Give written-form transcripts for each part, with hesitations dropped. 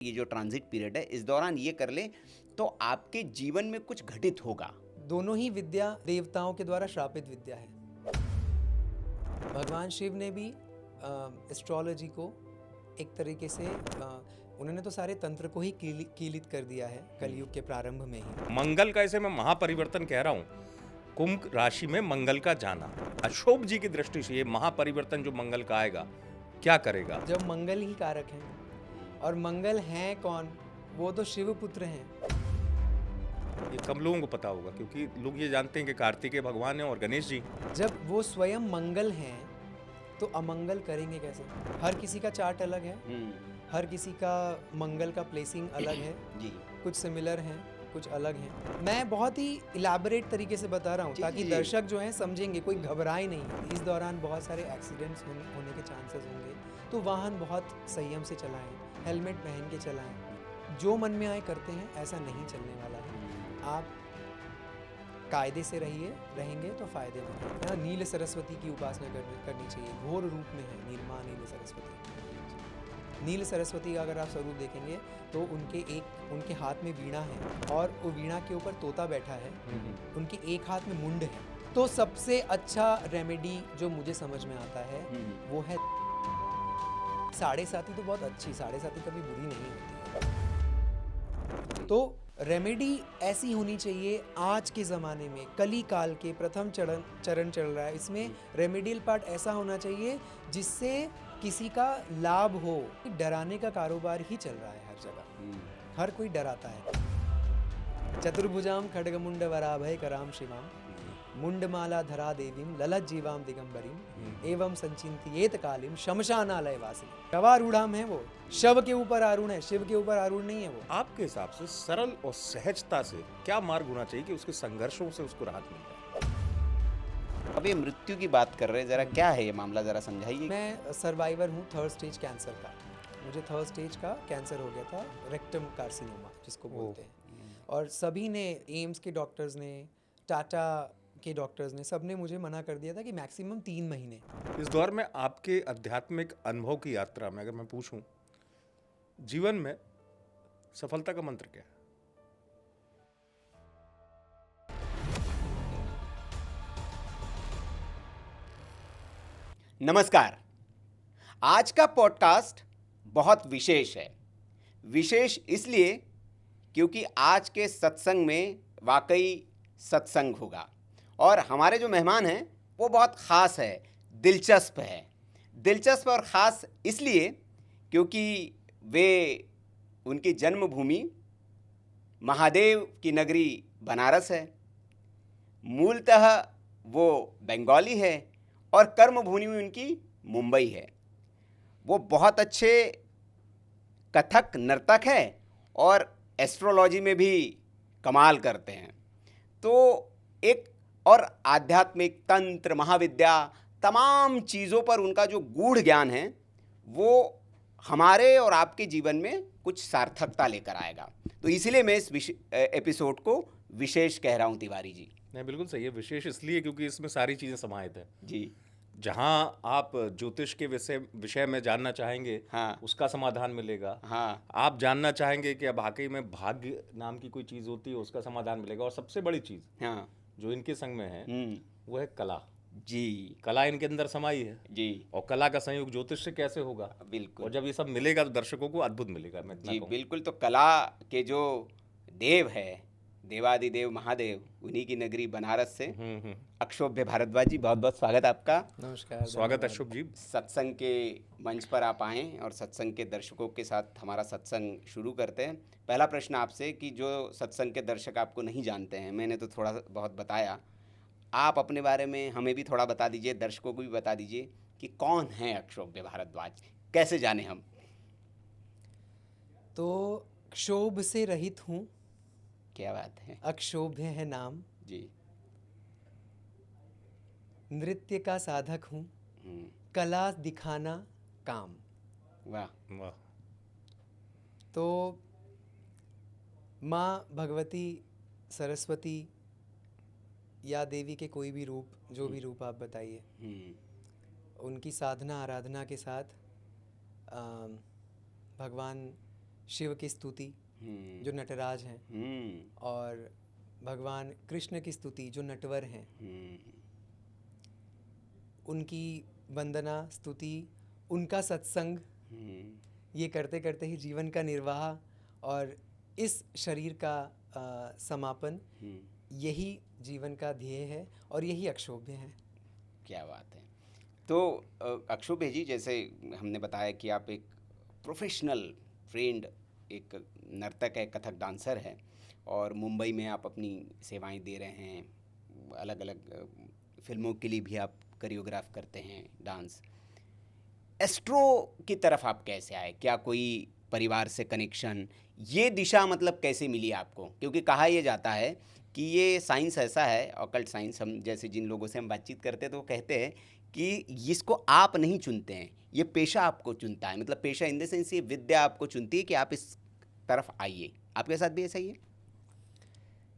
ये जो transit period है इस दौरान ये कर ले तो आपके जीवन में कुछ घटित होगा। दोनों ही विद्या देवताओं के द्वारा श्रापित विद्या है। भगवान शिव ने भी एस्ट्रोलॉजी को एक तरीके से उन्होंने तो सारे तंत्र को ही कीलित कर दिया है कलयुग के प्रारंभ में ही। मंगल का इसे मैं महापरिवर्तन कह रहा हूँ। कुंभ राशि में मंगल का जाना अशोभ जी की दृष्टि से ये महापरिवर्तन जो मंगल का आएगा क्या करेगा? जब मंगल ही कारक है और मंगल हैं कौन, वो तो शिव पुत्र हैं। ये कम लोगों को पता होगा क्योंकि लोग ये जानते हैं कि कार्तिकेय भगवान है और गणेश जी। जब वो स्वयं मंगल हैं तो अमंगल करेंगे कैसे? हर किसी का चार्ट अलग है, हर किसी का मंगल का प्लेसिंग अलग है जी। कुछ सिमिलर हैं, कुछ अलग हैं। मैं बहुत ही इलाबोरेट तरीके से बता रहा हूँ ताकि दर्शक जो हैं समझेंगे, कोई घबराए नहीं। इस दौरान बहुत सारे एक्सीडेंट्स होने के चांसेस होंगे, तो वाहन बहुत संयम से चलाएं, हेलमेट पहन के चलाएं। जो मन में आए करते हैं, ऐसा नहीं चलने वाला है। आप कायदे से रहेंगे तो फायदे में है। नील सरस्वती की उपासना करनी चाहिए। घोर रूप में है नीलमा नील सरस्वती। नील सरस्वती का अगर आप स्वरूप देखेंगे तो उनके हाथ में वीणा है और वो वीणा के ऊपर तोता बैठा है, उनके एक हाथ में मुंड है। तो सबसे अच्छा रेमेडी जो मुझे समझ में आता है वो है साढ़े साथी। तो बहुत अच्छी, साढ़े साथी कभी बुरी नहीं होती। तो रेमेडी ऐसी होनी चाहिए आज के ज़माने में, कली काल के प्रथम चरण चल रहा है, इसमें रेमेडियल पार्ट ऐसा होना चाहिए जिससे किसी का लाभ हो। डराने का कारोबार ही चल रहा है हर जगह, हर कोई डराता है। चतुर्भुजाम खड्गमुंड वराभय कराम शिवाम मुंडमाला धरा देवीम ललत जीवाम दिगंबरीम एवं संचिंतियेत कालिम शमशानालय वासिनी। शवारूढ़ाम है वो, शव के ऊपर आरूढ़ है, शिव के ऊपर आरूढ़ नहीं है वो। आपके हिसाब से सरल और सहजता से क्या मार्ग होना चाहिए कि उसके संघर्षों से उसको राहत मिल जाए? अब ये मृत्यु की बात कर रहे हैं, जरा क्या है ये मामला, जरा समझाइए। मैं सर्वाइवर हूँ 3rd स्टेज कैंसर का। मुझे 3rd स्टेज का कैंसर हो गया था, रेक्टम कार्सिनोमा जिसको बोलते हैं। और सभी ने, एम्स के डॉक्टर्स ने, टाटा के डॉक्टर्स ने, सब ने मुझे मना कर दिया था कि मैक्सिमम 3 महीने। इस दौर में आपके आध्यात्मिक अनुभव की यात्रा में अगर मैं पूछूं, जीवन में सफलता का मंत्र क्या है? नमस्कार। आज का पॉडकास्ट बहुत विशेष है। विशेष इसलिए क्योंकि आज के सत्संग में वाकई सत्संग होगा और हमारे जो मेहमान हैं वो बहुत ख़ास है, दिलचस्प है। दिलचस्प और ख़ास इसलिए क्योंकि वे, उनकी जन्मभूमि महादेव की नगरी बनारस है, मूलतः वो बंगाली है और कर्मभूमि उनकी मुंबई है। वो बहुत अच्छे कथक नर्तक है और एस्ट्रोलॉजी में भी कमाल करते हैं। तो एक और आध्यात्मिक तंत्र, महाविद्या, तमाम चीज़ों पर उनका जो गूढ़ ज्ञान है वो हमारे और आपके जीवन में कुछ सार्थकता लेकर आएगा। तो इसलिए मैं इस एपिसोड को विशेष कह रहा हूँ तिवारी जी। नहीं, बिल्कुल सही है। विशेष इसलिए क्योंकि इसमें सारी चीज़ें समाहित है जी। जहाँ आप ज्योतिष के विषय में जानना चाहेंगे, हाँ, उसका समाधान मिलेगा। हाँ, आप जानना चाहेंगे कि अब वाकई में भाग्य नाम की कोई चीज़ होती है, उसका समाधान मिलेगा। और सबसे बड़ी चीज़ हाँ, जो इनके संग में है वो है कला। जी, कला इनके अंदर समाई है जी, और कला का संयोग ज्योतिष से कैसे होगा? बिल्कुल। और जब ये सब मिलेगा तो दर्शकों को अद्भुत मिलेगा। मैं इतना जी कहूँ। बिल्कुल। तो कला के जो देव है, देवादिदेव महादेव, उन्हीं की नगरी बनारस से अक्षोभ्य भारद्वाज जी, बहुत बहुत स्वागत आपका। नमस्कार, स्वागत अशुभ जी। सत्संग के मंच पर आप आएँ और सत्संग के दर्शकों के साथ हमारा सत्संग शुरू करते हैं। पहला प्रश्न आपसे कि जो सत्संग के दर्शक आपको नहीं जानते हैं, मैंने तो थोड़ा बहुत बताया, आप अपने बारे में हमें भी थोड़ा बता दीजिए, दर्शकों को भी बता दीजिए कि कौन है अक्षोभ्य भारद्वाज, कैसे जाने हम। तो क्षोभ से रहित हूँ, क्या बात है। अक्षोभ्य है नाम, जी। नृत्य का साधक हूँ, कला दिखाना काम। वाह वाह। तो माँ भगवती, सरस्वती या देवी के कोई भी रूप, जो भी रूप आप बताइए, उनकी साधना आराधना के साथ भगवान शिव की स्तुति हम्म, जो नटराज हैं, हम्म, और भगवान कृष्ण की स्तुति जो नटवर हैं, हम्म, उनकी वंदना स्तुति, उनका सत्संग, हम्म, ये करते करते ही जीवन का निर्वाह और इस शरीर का समापन, हम्म। यही जीवन का ध्येय है और यही अक्षोभ्य है। क्या बात है। तो अक्षुभ्य जी, जैसे हमने बताया कि आप एक प्रोफेशनल ट्रेंड एक नर्तक है, कथक डांसर है, और मुंबई में आप अपनी सेवाएं दे रहे हैं। अलग अलग फिल्मों के लिए भी आप कोरियोग्राफ करते हैं डांस। एस्ट्रो की तरफ आप कैसे आए? क्या कोई परिवार से कनेक्शन, ये दिशा मतलब कैसे मिली आपको? क्योंकि कहा यह जाता है कि ये साइंस ऐसा है, ऑकल्ट साइंस, हम जैसे जिन लोगों से हम बातचीत करते हैं तो वो कहते हैं कि इसको आप नहीं चुनते हैं, ये पेशा आपको चुनता है। मतलब पेशा इन द सेंस, ये विद्या आपको चुनती है कि आप इस तरफ आइए। आपके साथ भी ऐसा ही है?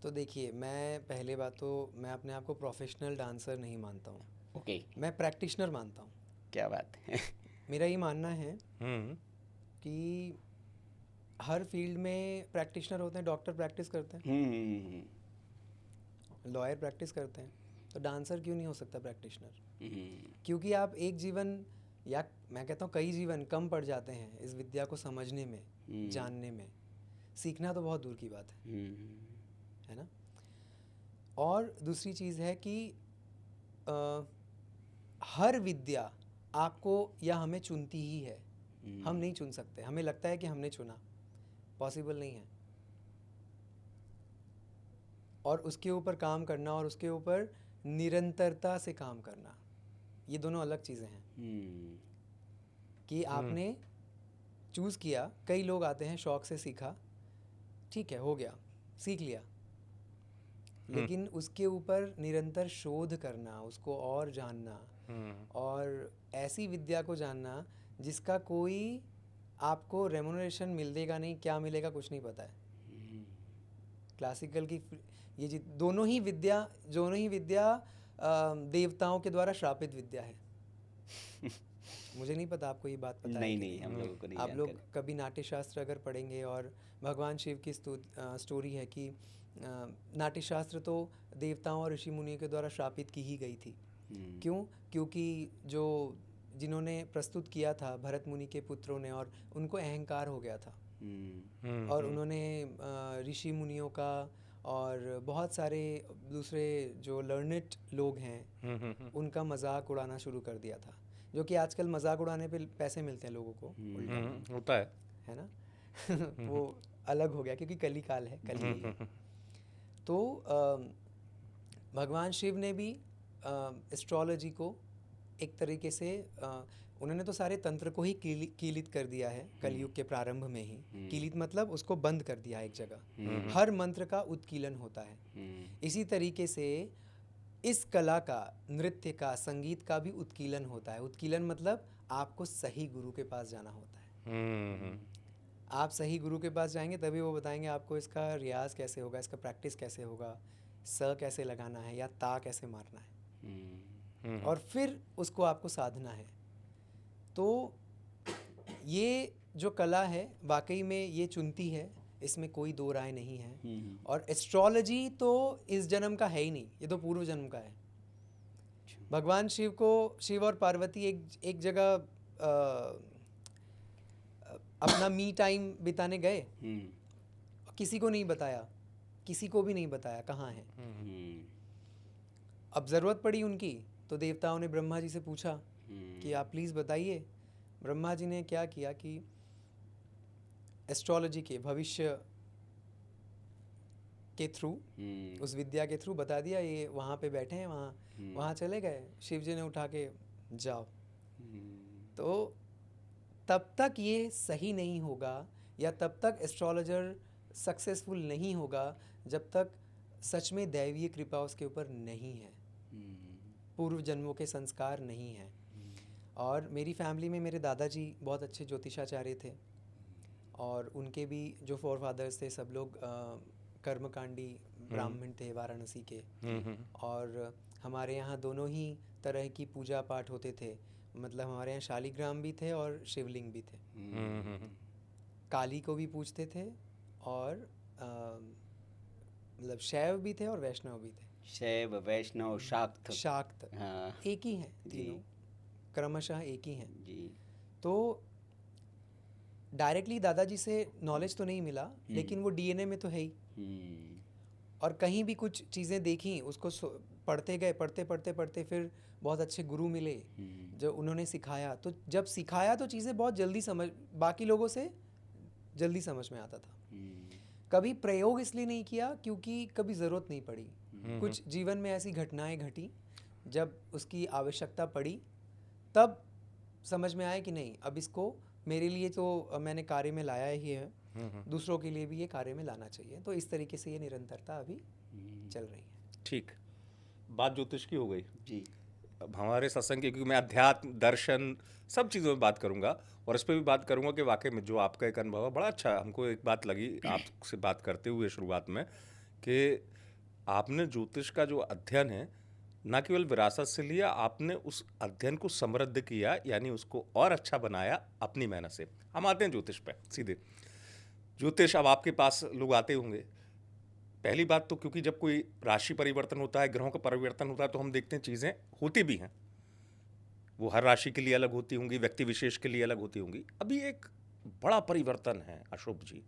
तो देखिए, मैं पहले बात तो मैं अपने आप को प्रोफेशनल डांसर नहीं मानता हूँ, ओके, मैं प्रैक्टिशनर मानता हूँ। क्या बात है। मेरा ये मानना है हम्म, कि हर फील्ड में प्रैक्टिशनर होते हैं। डॉक्टर प्रैक्टिस करते हैं, हम्म, लॉयर प्रैक्टिस करते हैं, तो डांसर क्यों नहीं हो सकता प्रैक्टिशनर? हम्म, क्योंकि आप एक जीवन, या मैं कहता हूँ कई जीवन कम पड़ जाते हैं इस विद्या को समझने में, जानने में। सीखना तो बहुत दूर की बात है ना। और दूसरी चीज़ है कि हर विद्या आपको या हमें चुनती ही है। हम नहीं चुन सकते। हमें लगता है कि हमने चुना, पॉसिबल नहीं है। और उसके ऊपर काम करना और उसके ऊपर निरंतरता से काम करना, ये दोनों अलग चीज़ें हैं। कि आपने चूज़ किया, कई लोग आते हैं शौक से सीखा, ठीक है, हो गया, सीख लिया, लेकिन उसके ऊपर निरंतर शोध करना, उसको और जानना, और ऐसी विद्या को जानना जिसका कोई आपको रेमुनरेशन मिलेगा नहीं, क्या मिलेगा कुछ नहीं पता है। क्लासिकल की ये दोनों ही विद्या देवताओं के द्वारा श्रापित विद्या है। मुझे नहीं पता आपको ये बात पता है नहीं कि नहीं, हम लोगों को नहीं आप लोग जानकारी। कभी नाट्य शास्त्र अगर पढ़ेंगे, और भगवान शिव की स्टोरी है कि नाट्य शास्त्र तो देवताओं और ऋषि मुनियों के द्वारा श्रापित की ही गई थी। क्यों? क्योंकि जिन्होंने प्रस्तुत किया था भरत मुनि के पुत्रों ने, और उनको अहंकार हो गया था, और उन्होंने ऋषि मुनियों का और बहुत सारे दूसरे जो लर्नेड लोग हैं उनका मजाक उड़ाना शुरू कर दिया था। जो कि आजकल मजाक उड़ाने पे पैसे मिलते हैं लोगों को, उल्टा होता है ना। वो अलग हो गया क्योंकि कली काल है, कली। तो भगवान शिव ने भी एस्ट्रोलॉजी को एक तरीके से उन्होंने तो सारे तंत्र को ही कीलित कर दिया है कलयुग के प्रारंभ में ही। कीलित मतलब उसको बंद कर दिया एक जगह। हर मंत्र का उत्कीलन होता है। इसी तरीके से इस कला का, नृत्य का, संगीत का भी उत्कीलन होता है। उत्कीलन मतलब आपको सही गुरु के पास जाना होता है। आप सही गुरु के पास जाएंगे तभी वो बताएंगे आपको इसका रियाज कैसे होगा, इसका प्रैक्टिस कैसे होगा, स कैसे लगाना है या ता कैसे मारना है, और फिर उसको आपको साधना है। तो ये जो कला है वाकई में ये चुनती है, इसमें कोई दो राय नहीं है। और एस्ट्रोलॉजी तो इस जन्म का है ही नहीं, ये तो पूर्व जन्म का है। भगवान शिव और पार्वती एक जगह अपना मी टाइम बिताने गए, किसी को नहीं बताया, किसी को भी नहीं बताया कहाँ है। अब ज़रूरत पड़ी उनकी, तो देवताओं ने ब्रह्मा जी से पूछा कि आप प्लीज़ बताइए। ब्रह्मा जी ने क्या किया कि एस्ट्रोलॉजी के, भविष्य के थ्रू, उस विद्या के थ्रू बता दिया ये वहाँ पे बैठे हैं, वहाँ चले गए। शिव जी ने उठा के जाओ। तो तब तक ये सही नहीं होगा या तब तक एस्ट्रोलॉजर सक्सेसफुल नहीं होगा जब तक सच में दैवीय कृपा उसके ऊपर नहीं है, पूर्व जन्मों के संस्कार नहीं हैं। और मेरी फैमिली में मेरे दादाजी बहुत अच्छे ज्योतिषाचार्य थे, और उनके भी जो फोरफादर्स थे सब लोग कर्मकांडी ब्राह्मण थे वाराणसी के। और हमारे यहाँ दोनों ही तरह की पूजा पाठ होते थे। मतलब हमारे यहाँ शालिग्राम भी थे और शिवलिंग भी थे। काली को भी पूजते थे और मतलब शैव भी थे और वैष्णव भी थे। शैव, वैष्णव, शाक्त। शाक्त हाँ एक ही हैं जी। तीनों, क्रमशः एक ही हैं। जी। तो डायरेक्टली दादाजी से नॉलेज तो नहीं मिला, लेकिन वो डीएनए में तो है ही। हम्म, और कहीं भी कुछ चीज़ें देखी, उसको पढ़ते गए, पढ़ते पढ़ते पढ़ते फिर बहुत अच्छे गुरु मिले जो उन्होंने सिखाया। तो जब सिखाया तो चीज़ें बहुत जल्दी समझ, बाकी लोगों से जल्दी समझ में आता था। कभी प्रयोग इसलिए नहीं किया क्योंकि कभी ज़रूरत नहीं पड़ी। कुछ जीवन में ऐसी घटनाएं घटी जब उसकी आवश्यकता पड़ी, तब समझ में आया कि नहीं, अब इसको मेरे लिए तो मैंने कार्य में लाया ही है, दूसरों के लिए भी ये कार्य में लाना चाहिए। तो इस तरीके से ये निरंतरता अभी चल रही है। ठीक, बात ज्योतिष की हो गई जी। अब हमारे सत्संग की, क्योंकि मैं अध्यात्म, दर्शन, सब चीज़ों में बात करूंगा और इस पर भी बात करूंगा कि वाकई में जो आपका एक अनुभव है बड़ा अच्छा। हमको एक बात लगी आपसे बात करते हुए शुरुआत में कि आपने ज्योतिष का जो अध्ययन है ना केवल विरासत से लिया, आपने उस अध्ययन को समृद्ध किया, यानी उसको और अच्छा बनाया अपनी मेहनत से। हम आते हैं ज्योतिष पे सीधे। ज्योतिष, अब आपके पास लोग आते होंगे, पहली बात तो क्योंकि जब कोई राशि परिवर्तन होता है, ग्रहों का परिवर्तन होता है, तो हम देखते हैं चीज़ें होती भी हैं, वो हर राशि के लिए अलग होती होंगी, व्यक्ति विशेष के लिए अलग होती होंगी। अभी एक बड़ा परिवर्तन है अशोक जी,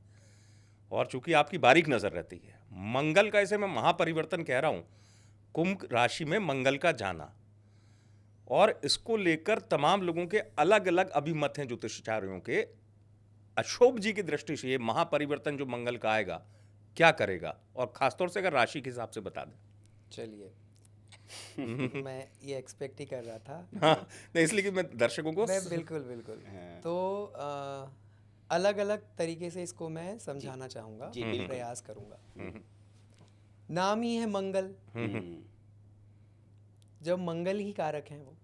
और चूंकि आपकी बारीक नज़र रहती है, मंगल का, इसे मैं महापरिवर्तन कह रहा हूँ, कुंभ राशि में मंगल का जाना, और इसको लेकर तमाम लोगों के अलग अलग अभिमत हैं ज्योतिषाचार्यों के। अशोक जी की दृष्टि से ये महापरिवर्तन जो मंगल का आएगा क्या करेगा, और खासतौर से अगर राशि के हिसाब से बता दें। चलिए, मैं ये एक्सपेक्ट ही कर रहा था। हाँ, नहीं, इसलिए कि मैं दर्शकों को मैं बिल्कुल बिल्कुल तो अलग अलग तरीके से इसको मैं समझाना चाहूँगा, जी, बिल्कुल। प्रयास करूँगा। नाम ही है मंगल, जब मंगल ही कारक हैं वो,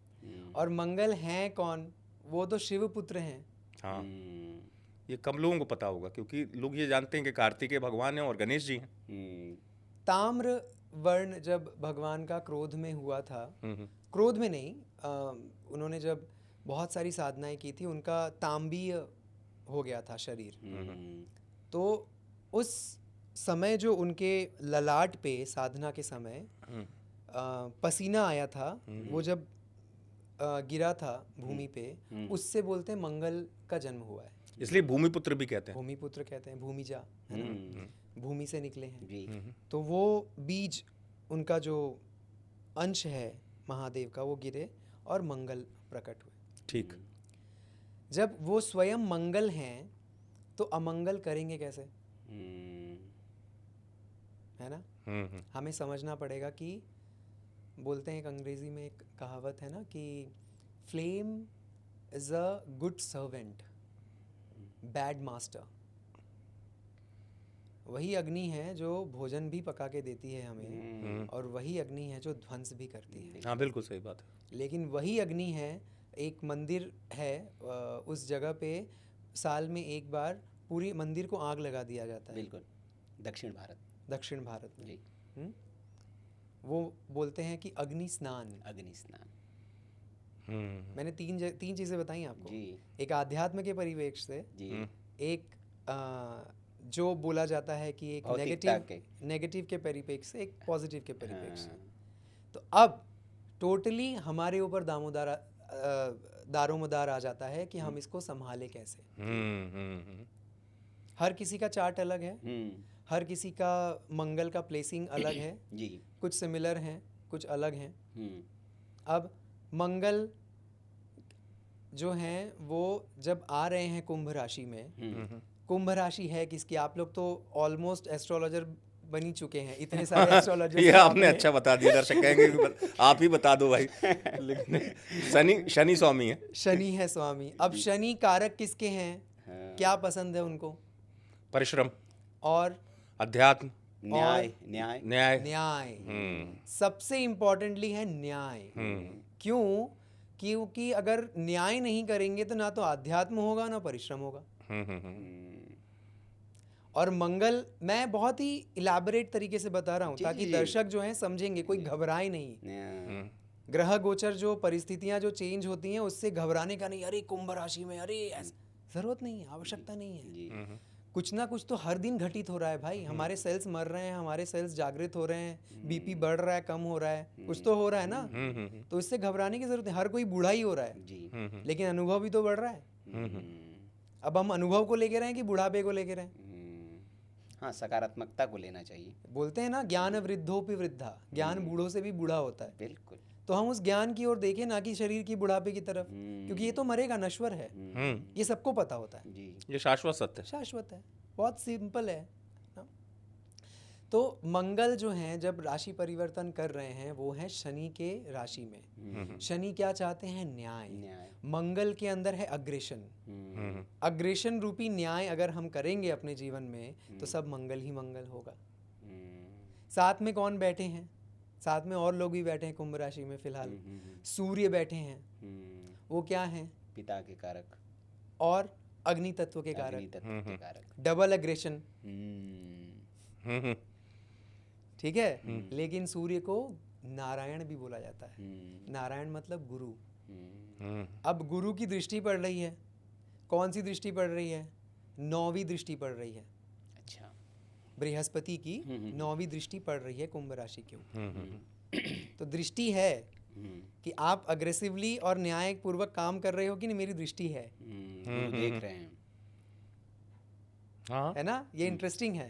और मंगल हैं कौन, वो तो शिव पुत्र हैं। हाँ, ये कम लोगों को पता होगा, क्योंकि लोग ये जानते हैं कि कार्तिकेय भगवान हैं और गणेश जी हैं। ताम्र वर्ण जब भगवान का क्रोध में हुआ था, क्रोध में नहीं, उन्होंने जब बहुत सारी साधनाएं की थी, उनका तांबीय हो गया था शरीर। तो उस समय जो उनके ललाट पे साधना के समय पसीना आया था, वो जब गिरा था भूमि पे, उससे बोलते हैं मंगल का जन्म हुआ है। इसलिए भूमिपुत्र भी कहते हैं। भूमिपुत्र कहते हैं, भूमिजा है ना, भूमि से निकले हैं। जी। तो वो बीज, उनका जो अंश है महादेव का, वो गिरे और मंगल प्रकट हुए। ठीक। जब वो स्वयं मंगल हैं तो अमंगल करेंगे कैसे, है ना। हमें समझना पड़ेगा कि बोलते हैं, एक अंग्रेजी में एक कहावत है ना कि flame is a good servant, bad master. वही अग्नि है जो भोजन भी पका के देती है हमें, और वही अग्नि है जो ध्वंस भी करती है। हाँ, बिल्कुल सही बात है। लेकिन वही अग्नि है, एक मंदिर है, उस जगह पे साल में एक बार पूरी मंदिर को आग लगा दिया जाता है। बिल्कुल, दक्षिण भारत में जी। वो बोलते हैं कि अग्नि स्नान। अग्नि स्नान। मैंने तीन चीज़ें बताई आपको जी। एक आध्यात्म के परिवेश से जी। एक जो बोला जाता है कि एक नेगेटिव के परिप्रेक्ष्य से, एक पॉजिटिव के परिप्रेक्ष्य से। तो अब टोटली हमारे ऊपर दारोमदार आ जाता है कि हम इसको संभाले कैसे। हर किसी का चार्ट अलग है, हर किसी का मंगल का प्लेसिंग अलग है जी। कुछ सिमिलर हैं, कुछ अलग हैं। अब मंगल जो हैं वो जब आ रहे हैं कुंभ राशि में, कुंभ राशि है किसकी, आप लोग तो ऑलमोस्ट एस्ट्रोलॉजर बन ही चुके हैं, इतने सारे एस्ट्रोलॉजर। ये आपने अच्छा बता दिया, दर्शक कहेंगे कि आप ही बता दो भाई। लेकिन शनि स्वामी है। शनि है स्वामी। अब शनि कारक किसके हैं, क्या पसंद है उनको, परिश्रम और अध्यात्म, न्याय। न्याय सबसे इम्पोर्टेंटली है न्याय। क्यों, क्योंकि अगर न्याय नहीं करेंगे तो ना तो अध्यात्म होगा ना परिश्रम होगा। और मंगल, मैं बहुत ही इलैबोरेट तरीके से बता रहा हूँ ताकि दर्शक जो हैं समझेंगे, कोई घबराए नहीं। ग्रह गोचर जो परिस्थितियां जो चेंज होती हैं उससे घबराने का नहीं, अरे कुंभ राशि में, अरे जरूरत नहीं है, आवश्यकता नहीं है। जी कुछ ना कुछ तो हर दिन घटित हो रहा है भाई। हमारे सेल्स मर रहे हैं, हमारे सेल्स जागृत हो रहे हैं, बीपी बढ़ रहा है, कम हो रहा है, कुछ तो हो रहा है ना। तो इससे घबराने की जरूरत है। हर कोई बूढ़ा ही हो रहा है, जी लेकिन अनुभव भी तो बढ़ रहा है। अब हम अनुभव को लेके रहें कि बुढ़ापे को लेके रहें? हाँ, सकारात्मकता को लेना चाहिए। बोलते हैं ना, ज्ञान वृद्धोपि वृद्धा, ज्ञान बूढ़ों से भी बूढ़ा होता है। बिल्कुल। तो हम उस ज्ञान की ओर देखें, ना कि शरीर की बुढ़ापे की तरफ, क्योंकि ये तो मरेगा, नश्वर है, ये सबको पता होता है, जी ये शाश्वत सत्य है। शाश्वत है, बहुत सिंपल है ना? तो मंगल जो हैं जब राशि परिवर्तन कर रहे हैं वो है शनि के राशि में। शनि क्या चाहते हैं? न्याय। न्याय। मंगल के अंदर है अग्रेशन। अग्रेशन रूपी न्याय अगर हम करेंगे अपने जीवन में तो सब मंगल ही मंगल होगा। साथ में कौन बैठे हैं? साथ में और लोग भी बैठे हैं कुंभ राशि में फिलहाल। सूर्य बैठे हैं, वो क्या हैं? पिता के कारक, और अग्नि तत्व के अग्नि कारक। तत्व के कारक। डबल अग्रेशन, हम्म, ठीक है। लेकिन सूर्य को नारायण भी बोला जाता है। नारायण मतलब गुरु। अब गुरु की दृष्टि पड़ रही है। कौन सी दृष्टि पड़ रही है? 9वीं दृष्टि पड़ रही है। अच्छा। बृहस्पति की 9वीं दृष्टि पड़ रही है कुंभ राशि के ऊपर। तो दृष्टि है कि आप अग्रेसिवली और न्यायपूर्वक काम कर रहे हो कि नहीं, मेरी दृष्टि है। गुरु देख रहे हैं। हाँ है ना? ये इंटरेस्टिंग है।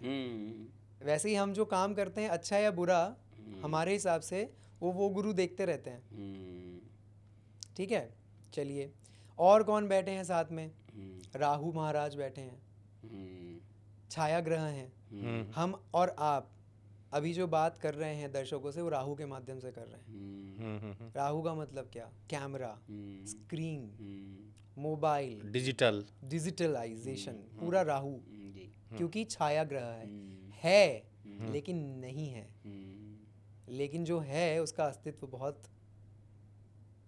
वैसे ही हम जो काम करते हैं, अच्छा या बुरा, हमारे हिसाब से वो गुरु देखते रहते हैं। ठीक है, चलिए। और कौन बैठे हैं साथ में? राहु महाराज बैठे हैं, छाया ग्रह हैं। हम और आप अभी जो बात कर रहे हैं दर्शकों से, वो राहु के माध्यम से कर रहे हैं। राहु का मतलब क्या? कैमरा, स्क्रीन, मोबाइल, डिजिटलाइजेशन, पूरा राहु। क्योंकि छाया ग्रह है लेकिन नहीं है। लेकिन जो है उसका अस्तित्व बहुत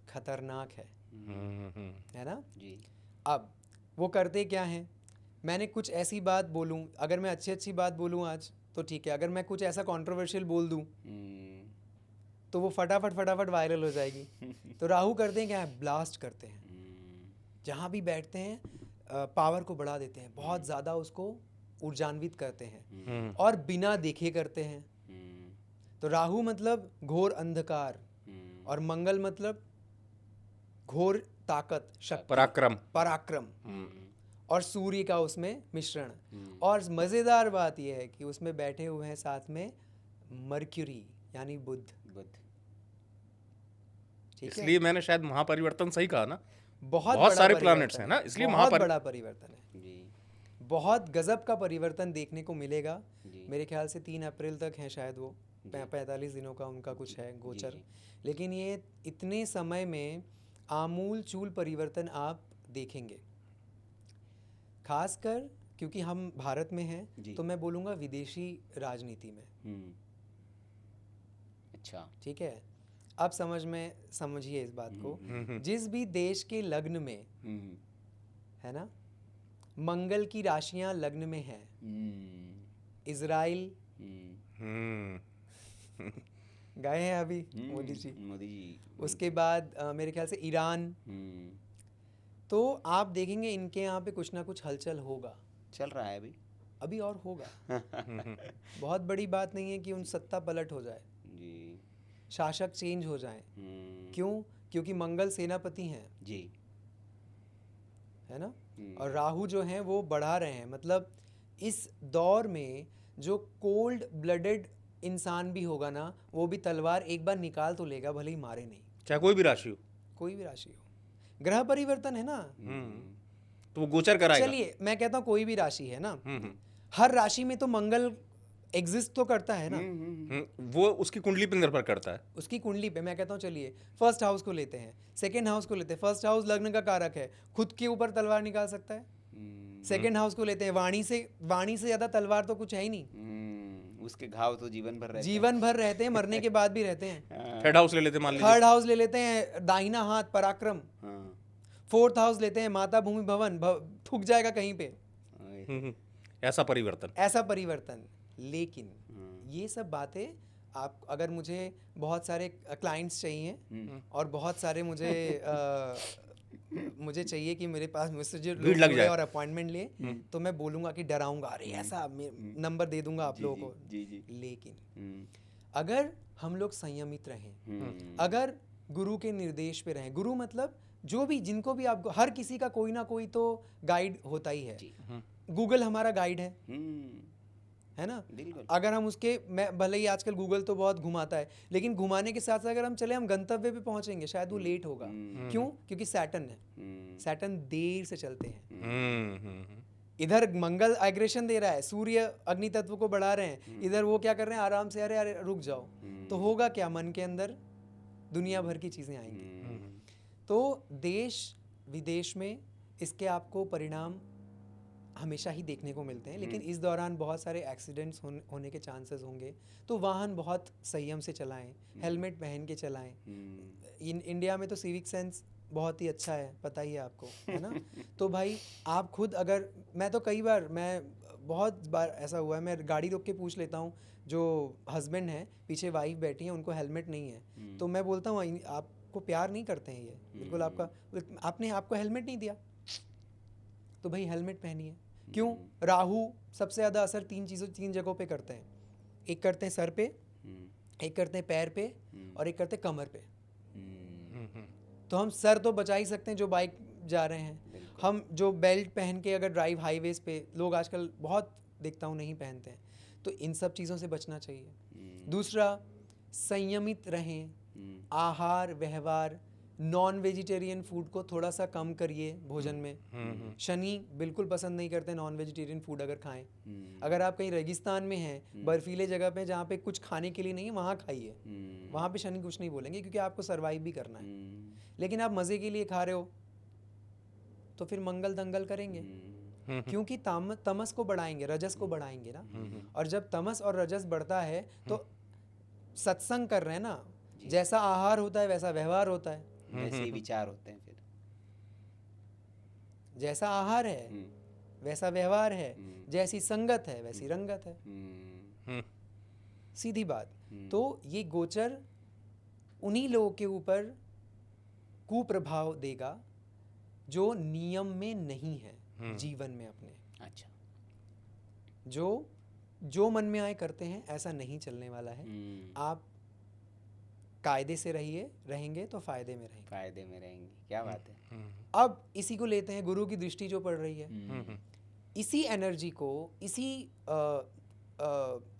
खतरनाक है ना? जी। अब वो करते क्या हैं? मैंने कुछ ऐसी बात बोलूं, अगर मैं अच्छी बात बोलूं आज तो ठीक है, अगर मैं कुछ ऐसा कंट्रोवर्शियल बोल दूं तो वो फटाफट वायरल हो जाएगी। तो राहु करते हैं क्या है? ब्लास्ट करते हैं। जहाँ भी बैठते हैं पावर को बढ़ा देते हैं, बहुत ज़्यादा उसको ऊर्जान्वित करते हैं, और बिना देखे करते हैं। तो राहु मतलब घोर अंधकार, और मंगल मतलब घोर ताकत, शक्ति, पराक्रम, और सूर्य का उसमें मिश्रण। और मज़ेदार बात यह है कि उसमें बैठे हुए हैं साथ में मर्क्यूरी यानी बुध। ठीक है, इसलिए मैंने शायद महापरिवर्तन सही कहा ना। बहुत सारे बड़ा प्लैनेट्स हैं ना, इसलिए बहुत बड़ा परिवर्तन है जी। बहुत गजब का परिवर्तन देखने को मिलेगा। मेरे ख्याल से 3 अप्रैल तक है शायद, वो 45 दिनों का उनका कुछ है गोचर। लेकिन ये इतने समय में आमूल चूल परिवर्तन आप देखेंगे, खासकर क्योंकि हम भारत में हैं तो मैं बोलूँगा विदेशी राजनीति में। अच्छा, ठीक है, अब समझिए इस बात को। जिस भी देश के लग्न में है ना, मंगल की राशियां लग्न में हैं, इजराइल गए हैं अभी मोदी जी, उसके बाद मेरे ख्याल से ईरान, तो आप देखेंगे इनके यहाँ पे कुछ ना कुछ हलचल होगा, चल रहा है अभी और होगा। बहुत बड़ी बात नहीं है कि उन सत्ता पलट हो जाए जी, शासक चेंज हो जाए। क्यों? क्योंकि मंगल सेनापति हैं जी, है ना, और राहु जो हैं वो बढ़ा रहे हैं। मतलब इस दौर में जो कोल्ड ब्लडेड इंसान भी होगा ना, वो भी तलवार एक बार निकाल तो लेगा, भले ही मारे नहीं, चाहे कोई भी राशि हो। कोई भी राशि हो। ग्रह परिवर्तन है ना, तो वो गोचर कराएगा। चलिए मैं कहता हूँ कोई भी राशि है ना, हर राशि में तो मंगल एग्जिस्ट तो करता है ना। वो उसकी कुंडली पर निर्भर करता है, उसकी कुंडली पे। मैं कहता हूँ चलिए फर्स्ट हाउस को लेते हैं, सेकेंड हाउस को लेते हैं। फर्स्ट हाउस लग्न का कारक है, खुद के ऊपर तलवार निकाल सकता है। सेकेंड हाउस को लेते हैं, वाणी से ज्यादा तलवार तो कुछ है ही नहीं। उसके घाव तो जीवन भर रहते हैं, मरने के बाद भी रहते हैं। थर्ड हाउस ले लेते हैं, मान लीजिए थर्ड हाउस ले लेते हैं, दाहिना हाथ पराक्रम। फोर्थ हाउस लेते हैं, माता भूमि भवन, थूक जाएगा कहीं पे। ऐसा परिवर्तन। लेकिन ये सब बातें आप, अगर मुझे बहुत सारे क्लाइंट्स चाहिए और बहुत सारे मुझे मुझे चाहिए कि मेरे पास मुझसे जो भीड़ लोग लग जुड़े जाए। और अपॉइंटमेंट लिए, तो मैं बोलूंगा कि डराऊंगा, अरे ऐसा नंबर दे दूंगा आप जी, लोगों को। जी, जी। लेकिन हम्म, अगर हम लोग संयमित रहें, हम्म, अगर गुरु के निर्देश पे रहें, गुरु मतलब जो भी, जिनको भी आपको, हर किसी का कोई ना कोई तो गाइड होता ही है। जी। गूगल हमारा गाइड हम्म, है ना? बिल्कुल। अगर हम उसके, मैं भले ही आजकल गूगल तो बहुत घुमाता है, लेकिन घुमाने के साथ साथ अगर हम चले, हम गंतव्य पे पहुंचेंगे, शायद वो लेट होगा। क्यों? क्योंकि सैटर्न है, सैटर्न देर से चलते हैं। इधर मंगल एग्रेशन दे रहा है, सूर्य अग्नि तत्व को बढ़ा रहे हैं, इधर वो क्या कर रहे हैं, आराम से, अरे अरे रुक जाओ। तो होगा क्या, मन के अंदर दुनिया भर की चीज़ें आएंगी। तो देश विदेश में इसके आपको परिणाम हमेशा ही देखने को मिलते हैं, लेकिन इस दौरान बहुत सारे एक्सीडेंट्स होने के चांसेस होंगे। तो वाहन बहुत संयम से चलाएं, हेलमेट पहन के चलाएं। इंडिया में तो सिविक सेंस बहुत ही अच्छा है, पता ही है आपको, है ना? तो भाई आप खुद, अगर मैं तो कई बार, मैं बहुत बार ऐसा हुआ है, मैं गाड़ी रोक के पूछ लेता हूँ, जो हस्बैंड हैं, पीछे वाइफ बैठी है, उनको हेलमेट नहीं है, तो मैं बोलता हूँ आपको प्यार नहीं करते हैं ये, बिल्कुल आपने आपको हेलमेट नहीं दिया, तो भाई हेलमेट पहनिए। क्यों? राहु सबसे ज़्यादा असर तीन जगहों पे करते हैं। एक करते हैं सर पे, एक करते हैं पैर पे, और एक करते हैं कमर पे। तो हम सर तो बचा ही सकते हैं जो बाइक जा रहे हैं, हम जो बेल्ट पहन के अगर ड्राइव हाईवेज पे, लोग आजकल बहुत देखता हूँ नहीं पहनते हैं, तो इन सब चीज़ों से बचना चाहिए। दूसरा, संयमित रहें, आहार व्यवहार, नॉन वेजिटेरियन फूड को थोड़ा सा कम करिए भोजन में। शनि बिल्कुल पसंद नहीं करते नॉन वेजिटेरियन फूड अगर खाएं। अगर आप कहीं रेगिस्तान में हैं, बर्फीले जगह पे जहाँ पे कुछ खाने के लिए नहीं है, वहाँ खाइए, वहाँ पे शनि कुछ नहीं बोलेंगे, क्योंकि आपको सरवाइव भी करना है। लेकिन आप मज़े के लिए खा रहे हो तो फिर मंगल दंगल करेंगे, क्योंकि तमस को बढ़ाएंगे, रजस को बढ़ाएंगे ना। और जब तमस और रजस बढ़ता है तो सत्संग कर रहे हैं ना, जैसा आहार होता है वैसा व्यवहार होता है, वैसे ही विचार होते हैं फिर। जैसा आहार है वैसा व्यवहार है, जैसी संगत है वैसी रंगत है। सीधी बात। तो ये गोचर उन्हीं लोगों के ऊपर कुप्रभाव देगा जो नियम में नहीं है जीवन में अपने। अच्छा। जो मन में आए करते हैं, ऐसा नहीं चलने वाला है। आप कायदे से रहेंगे तो फायदे में रहेंगे। फायदे में रहेंगे, क्या बात है। अब इसी को लेते हैं, गुरु की दृष्टि जो पड़ रही है, इसी एनर्जी को, इसी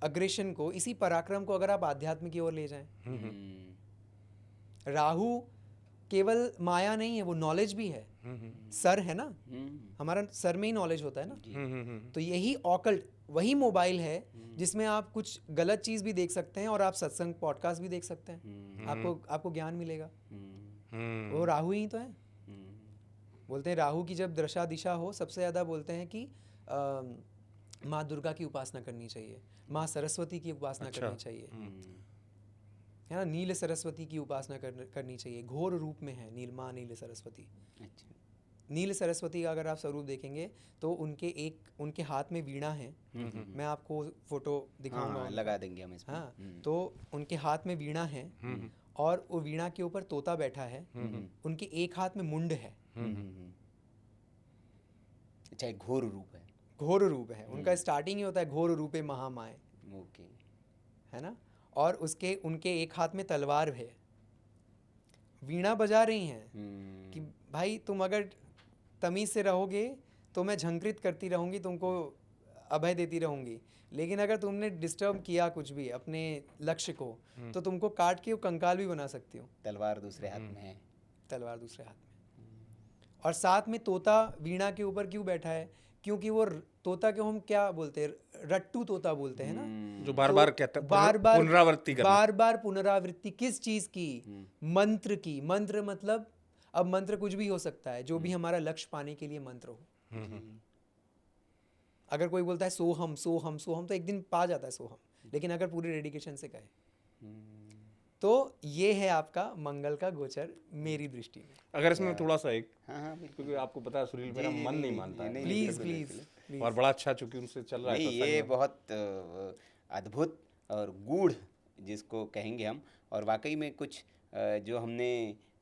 अग्रेशन को, इसी पराक्रम को अगर आप आध्यात्म की ओर ले जाएं, राहु केवल माया नहीं है, वो नॉलेज भी है। सर है ना, हमारा सर में ही नॉलेज होता है ना। तो यही ऑकल्ट, वही मोबाइल है जिसमें आप कुछ गलत चीज़ भी देख सकते हैं और आप सत्संग पॉडकास्ट भी देख सकते हैं। आपको ज्ञान मिलेगा। वो राहु ही तो है। बोलते हैं राहु की जब दशा दिशा हो, सबसे ज़्यादा बोलते हैं कि माँ दुर्गा की उपासना करनी चाहिए, माँ सरस्वती की उपासना करनी चाहिए, है ना, नील सरस्वती की उपासना करनी चाहिए। घोर रूप में है नीलमा नील सरस्वती। अच्छा। नील सरस्वती का अगर आप स्वरूप देखेंगे तो उनके हाथ में वीणा है। मैं आपको फोटो दिखाऊंगा। हाँ, लगा देंगे हम इसमें। हाँ, तो उनके हाथ में वीणा है और वो वीणा के ऊपर तोता बैठा है। उनके एक हाथ में मुंड है। अच्छा, एक घोर रूप है। घोर रूप है उनका। स्टार्टिंग ही होता है घोर रूपे महामाए, ओके, है ना। और उनके एक हाथ में तलवार है, वीणा बजा रही हैं कि भाई तुम अगर तमीज से रहोगे तो मैं झंकृत करती रहूंगी, तुमको अभय देती रहूंगी। लेकिन अगर तुमने डिस्टर्ब किया कुछ भी अपने लक्ष्य को, तो तुमको काट के कंकाल भी बना सकती हूँ। तलवार दूसरे हाथ में है। तलवार दूसरे हाथ में। और साथ में तोता वीणा के ऊपर क्यों बैठा है? क्योंकि वो तोता को हम क्या बोलते हैं, रट्टू तोता बोलते हैं ना, जो बार बार कहता है, पुनरावृत्ति करना। बार बार पुनरावृत्ति किस चीज की? मंत्र की। मंत्र मतलब, अब मंत्र कुछ भी हो सकता है, जो भी हमारा लक्ष्य पाने के लिए मंत्र हो। अगर कोई बोलता है सोहम सोहम सोहम, तो एक दिन पा जाता है सोहम, लेकिन अगर पूरी डेडिकेशन से कहे तो ये है आपका मंगल का गोचर मेरी दृष्टि में। अगर इसमें थोड़ा सा एक, हाँ, क्योंकि आपको पता है सुनील, मेरा मन नहीं मानता है। प्लीज। और बड़ा अच्छा चूंकि उनसे चल रहा है। नहीं, ये बहुत अद्भुत और गूढ़ जिसको कहेंगे हम, और वाकई में कुछ जो हमने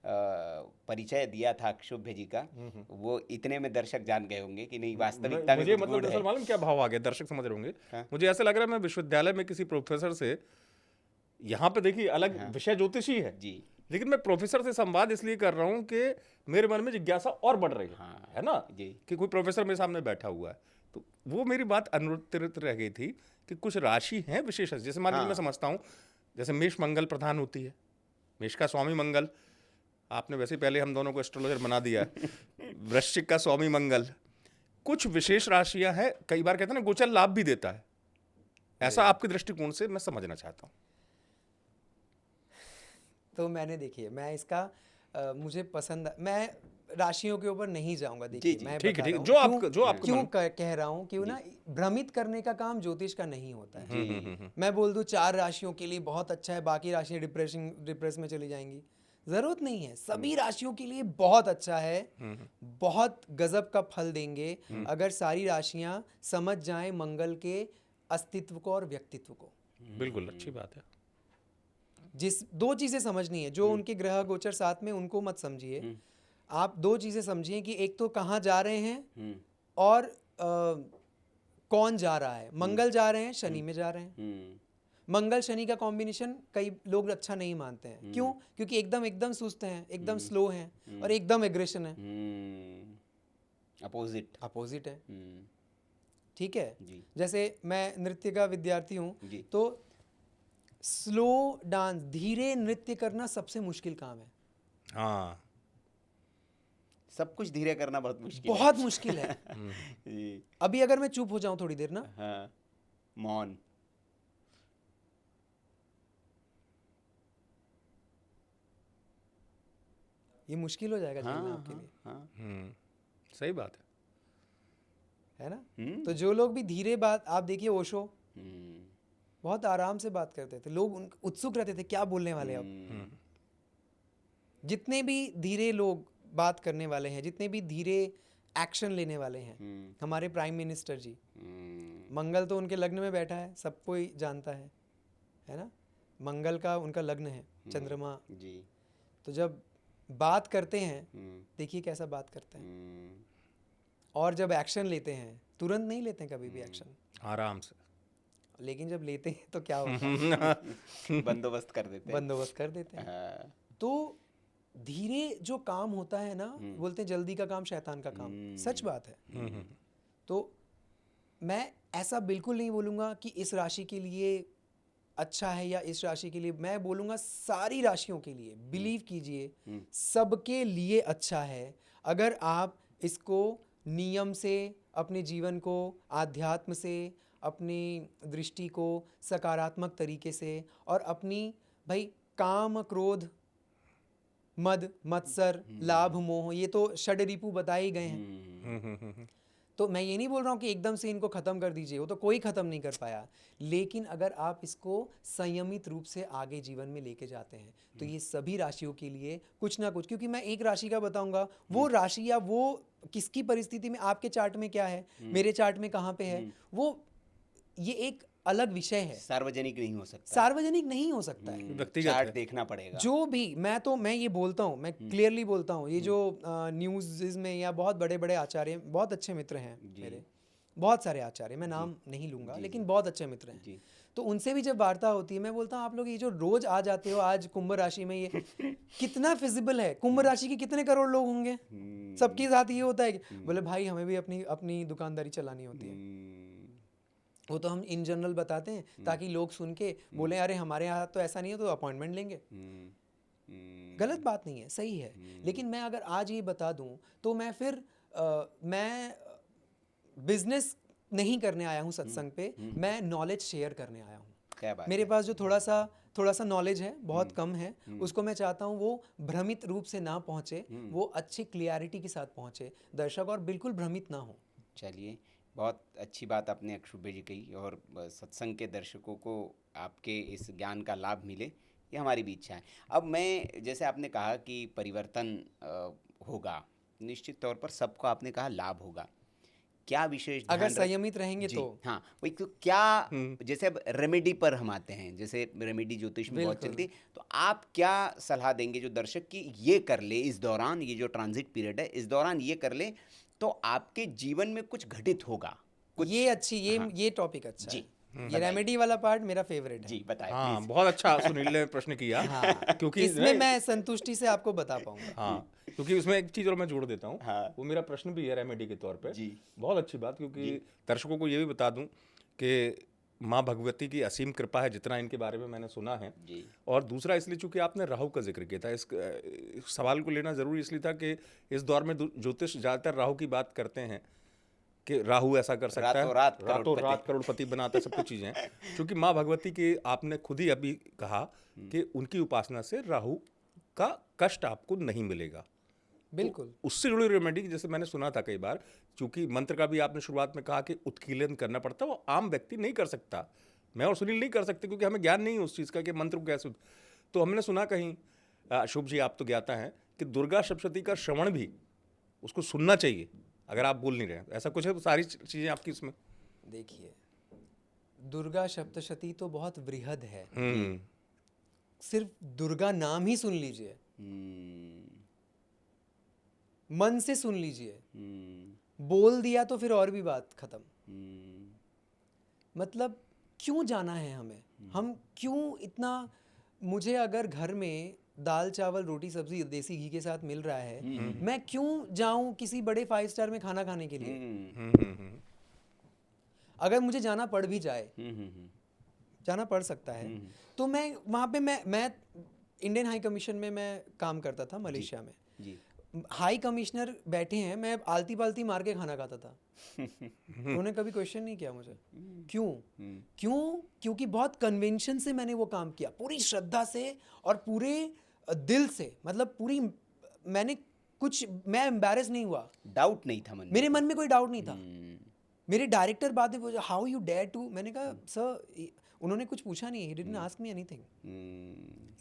परिचय दिया था अक्षोभ्य जी का, वो इतने में दर्शक जान गए होंगे कि नहीं वास्तविकता में मुझे कुछ मतलब गूढ़ है। दरअसल मालूम क्या भाव आ गया, दर्शक समझ रहे होंगे। हाँ। मुझे ऐसा लग रहा है मैं विश्वविद्यालय में किसी प्रोफेसर से, यहाँ पे देखिए अलग विषय ज्योतिषी है जी। लेकिन मैं प्रोफेसर से संवाद इसलिए कर रहा हूँ कि मेरे मन में जिज्ञासा और बढ़ रही है ना, जी। कि कोई प्रोफेसर मेरे सामने बैठा हुआ है, तो वो मेरी बात अनुत्तरित रह गई थी कि कुछ राशि हैं विशेष, जैसे मान लीजिए मैं समझता हूँ जैसे मेष मंगल प्रधान होती है, मेष का स्वामी मंगल, आपने वैसे पहले हम दोनों को एस्ट्रोलॉजर बना दिया वृश्चिक का स्वामी मंगल, कुछ विशेष राशियां हैं, कई बार कहते हैं ना गोचर लाभ भी देता है, ऐसा आपके दृष्टिकोण से मैं समझना चाहता हूँ। तो मैंने देखिए मैं इसका मुझे पसंद, मैं राशियों के ऊपर नहीं जाऊंगा। देखिए मैं ठीक है, बता ठीक रहा है, हूँ जो आपको क्यों कह रहा हूँ, क्यों ना भ्रमित करने का काम ज्योतिष का नहीं होता है। जी। मैं बोल दूं 4 राशियों के लिए बहुत अच्छा है, बाकी राशियां डिप्रेस में चली जाएंगी, जरूरत नहीं है। सभी राशियों के लिए बहुत अच्छा है, बहुत गजब का फल देंगे अगर सारी राशियां समझ जाएं मंगल के अस्तित्व को और व्यक्तित्व को। बिल्कुल अच्छी बात है। जिस 2 चीजें समझनी है, जो उनके ग्रह गोचर साथ में, उनको मत समझिए आप। 2 चीजें समझिए कि एक तो कहाँ जा रहे हैं और कौन जा रहा है। मंगल जा रहे हैं, शनि में जा रहे हैं। मंगल शनि का कॉम्बिनेशन कई लोग अच्छा नहीं मानते हैं। क्यों? क्योंकि एकदम सुस्त हैं, एकदम स्लो हैं और एकदम एग्रेशन है, अपोजिट है। ठीक है। जैसे मैं नृत्य का विद्यार्थी हूँ, तो स्लो डांस, धीरे नृत्य करना सबसे मुश्किल काम है। हाँ, सब कुछ धीरे करना बहुत मुश्किल बहुत मुश्किल है। जी। अभी अगर मैं चुप हो जाऊं थोड़ी देर ना, हाँ, मौन, ये मुश्किल हो जाएगा झेलना हाँ, आपके लिए, हाँ, सही बात है ना। तो जो लोग भी धीरे बात, आप देखिए ओशो बहुत आराम से बात करते थे, लोग उत्सुक रहते थे क्या बोलने वाले अब। जितने भी धीरे लोग बात करने वाले हैं, जितने भी धीरे एक्शन लेने वाले हैं, हमारे प्राइम मिनिस्टर जी, मंगल तो उनके लग्न में बैठा है, सब कोई जानता है ना। मंगल का उनका लग्न है, चंद्रमा जी। तो जब बात करते हैं, देखिए कैसा बात करते हैं। और जब एक्शन लेते हैं, तुरंत नहीं लेते हैं कभी भी एक्शन, आराम से, लेकिन जब लेते हैं तो क्या होता है बंदोबस्त कर देते हैं। हैं। तो धीरे जो काम होता है ना, बोलते हैं जल्दी का काम शैतान का काम, सच बात है। तो मैं ऐसा बिल्कुल नहीं बोलूँगा कि इस राशि के लिए अच्छा है या इस राशि के लिए, मैं बोलूँगा सारी राशियों के लिए, बिलीव कीजिए सबके लिए अच्छा है अगर आप इसको नियम से, अपने जीवन को आध्यात्म से, अपनी दृष्टि को सकारात्मक तरीके से, और अपनी भाई काम क्रोध मद मत्सर लाभ मोह, ये तो षड्रिपु बताए ही गए हैं। तो मैं ये नहीं बोल रहा हूँ कि एकदम से इनको खत्म कर दीजिए, वो तो कोई खत्म नहीं कर पाया, लेकिन अगर आप इसको संयमित रूप से आगे जीवन में लेके जाते हैं तो ये सभी राशियों के लिए कुछ ना कुछ, क्योंकि मैं एक राशि का बताऊंगा, वो राशि या वो किसकी परिस्थिति में, आपके चार्ट में क्या है, मेरे चार्ट में कहाँ पे है, वो ये एक अलग विषय है, सार्वजनिक नहीं हो सकता, सार्वजनिक नहीं हो सकता है, व्यक्तिगत चार्ट देखना पड़ेगा। जो भी मैं ये बोलता हूँ, मैं क्लियरली बोलता हूँ, ये जो न्यूज़ में या बहुत बड़े बड़े आचार्य, बहुत अच्छे मित्र हैं मेरे, बहुत सारे आचार्य, मैं नाम नहीं लूंगा, लेकिन बहुत अच्छे मित्र हैं, तो उनसे भी जब वार्ता होती है, मैं बोलता हूँ आप लोग ये जो रोज आ जाते हो, आज कुंभ राशि में, ये कितना फिजिबल है, कुंभ राशि के कितने करोड़ लोग होंगे, सबके साथ ये होता है। बोले भाई हमें भी अपनी अपनी दुकानदारी चलानी होती है, वो तो हम इन जनरल बताते हैं ताकि लोग सुन के बोले अरे हमारे यहाँ तो ऐसा नहीं है, तो अपॉइंटमेंट लेंगे। गलत बात नहीं है, सही है, लेकिन मैं अगर आज ये बता दूं तो मैं फिर मैं बिजनेस नहीं करने आया हूँ सत्संग पे, मैं नॉलेज शेयर करने आया हूँ। क्या बात मेरे पास जो थोड़ा सा नॉलेज है, बहुत कम है, उसको मैं चाहता हूँ वो भ्रमित रूप से ना पहुँचे, वो अच्छी क्लियरिटी के साथ पहुँचे दर्शक, और बिल्कुल भ्रमित ना हो। चलिए, बहुत अच्छी बात आपने अक्षुभ्य जी कही, और सत्संग के दर्शकों को आपके इस ज्ञान का लाभ मिले, ये हमारी भी इच्छा है। अब मैं, जैसे आपने कहा कि परिवर्तन होगा, निश्चित तौर पर सबको आपने कहा लाभ होगा, क्या विशेष अगर ध्यान संयमित रहेंगे जी, तो हाँ वही तो क्या जैसे अब रेमेडी पर हम आते हैं, जैसे रेमेडी ज्योतिष में बहुत बिल्कुल। चलती है, तो आप क्या सलाह देंगे जो दर्शक की ये कर ले इस दौरान, ये जो ट्रांजिट पीरियड है इस दौरान ये कर ले तो आपके जीवन में कुछ घटित होगा कुछ। ये अच्छी हाँ, ये टॉपिक अच्छा जी, है। ये रेमेडी वाला पार्ट मेरा फेवरेट है। जी बताएं हाँ, प्लीज। बहुत अच्छा सुनील ने प्रश्न किया। हाँ, क्योंकि इसमें नहीं, मैं संतुष्टि से आपको बता पाऊंगा। हाँ, क्योंकि उसमें एक चीज़ और मैं जोड़ देता हूँ। हाँ। वो मेरा प्रश्न भी है रेमेडी के तौर पे। जी। बहुत अच्छी बात, क्योंकि दर्शकों को ये भी बता दूं कि माँ भगवती की असीम कृपा है, जितना इनके बारे में मैंने सुना है। जी। और दूसरा इसलिए चूंकि आपने राहु का जिक्र किया था, इस सवाल को लेना जरूरी इसलिए था कि इस दौर में ज्योतिष ज़्यादातर राहु की बात करते हैं कि राहु ऐसा कर सकता है, रातों रात करोड़पति बनाता है, सब कुछ चीज़ें हैं। क्योंकि माँ भगवती की आपने खुद ही अभी कहा कि उनकी उपासना से राहु का कष्ट आपको नहीं मिलेगा। बिल्कुल। उससे जुड़ी रेमेडी जैसे मैंने सुना था कई बार, चूंकि मंत्र का भी आपने शुरुआत में कहा कि उत्कीलन करना पड़ता है, वो आम व्यक्ति नहीं कर सकता, मैं और सुनील नहीं कर सकते, क्योंकि हमें ज्ञान नहीं है उस चीज़ का कि मंत्र को कैसे। तो हमने सुना कहीं, शुभ जी आप तो ज्ञाता हैं, कि दुर्गा सप्तशती का श्रवण भी उसको सुनना चाहिए अगर आप बोल नहीं रहे हैं। ऐसा कुछ है? तो सारी चीज़ें आपकी इसमें देखिए, दुर्गा सप्तशती तो बहुत वृहद है। हम्म, सिर्फ दुर्गा नाम ही सुन लीजिए, हम्म, मन से सुन लीजिए, हम्म, बोल दिया तो फिर और भी बात खत्म। हम्म, मतलब क्यों जाना है हमें, हम क्यों इतना, मुझे अगर घर में दाल चावल रोटी सब्जी देसी घी के साथ मिल रहा है, मैं क्यों जाऊं किसी बड़े 5 स्टार में खाना खाने के लिए। हम्म, अगर मुझे जाना पड़ भी जाए, हम्म, जाना पड़ सकता है, तो मैं वहाँ पे मैं इंडियन हाई कमीशन में मैं काम करता था मलेशिया में। जी। हाई कमिश्नर बैठे हैं, मैं आलती पालती मार के खाना खाता था। उन्होंने कभी क्वेश्चन नहीं किया मुझे क्यों। क्योंकि बहुत कन्वेंशन से मैंने वो काम किया, पूरी श्रद्धा से और पूरे दिल से, मतलब पूरी मैं एम्बैरेस नहीं हुआ, डाउट नहीं था मन में। मेरे मन में कोई डाउट नहीं था। मेरे डायरेक्टर बाद में पूछा हाउ यू डेयर टू, मैंने कहा सर, उन्होंने कुछ पूछा नहीं, he didn't ask me anything.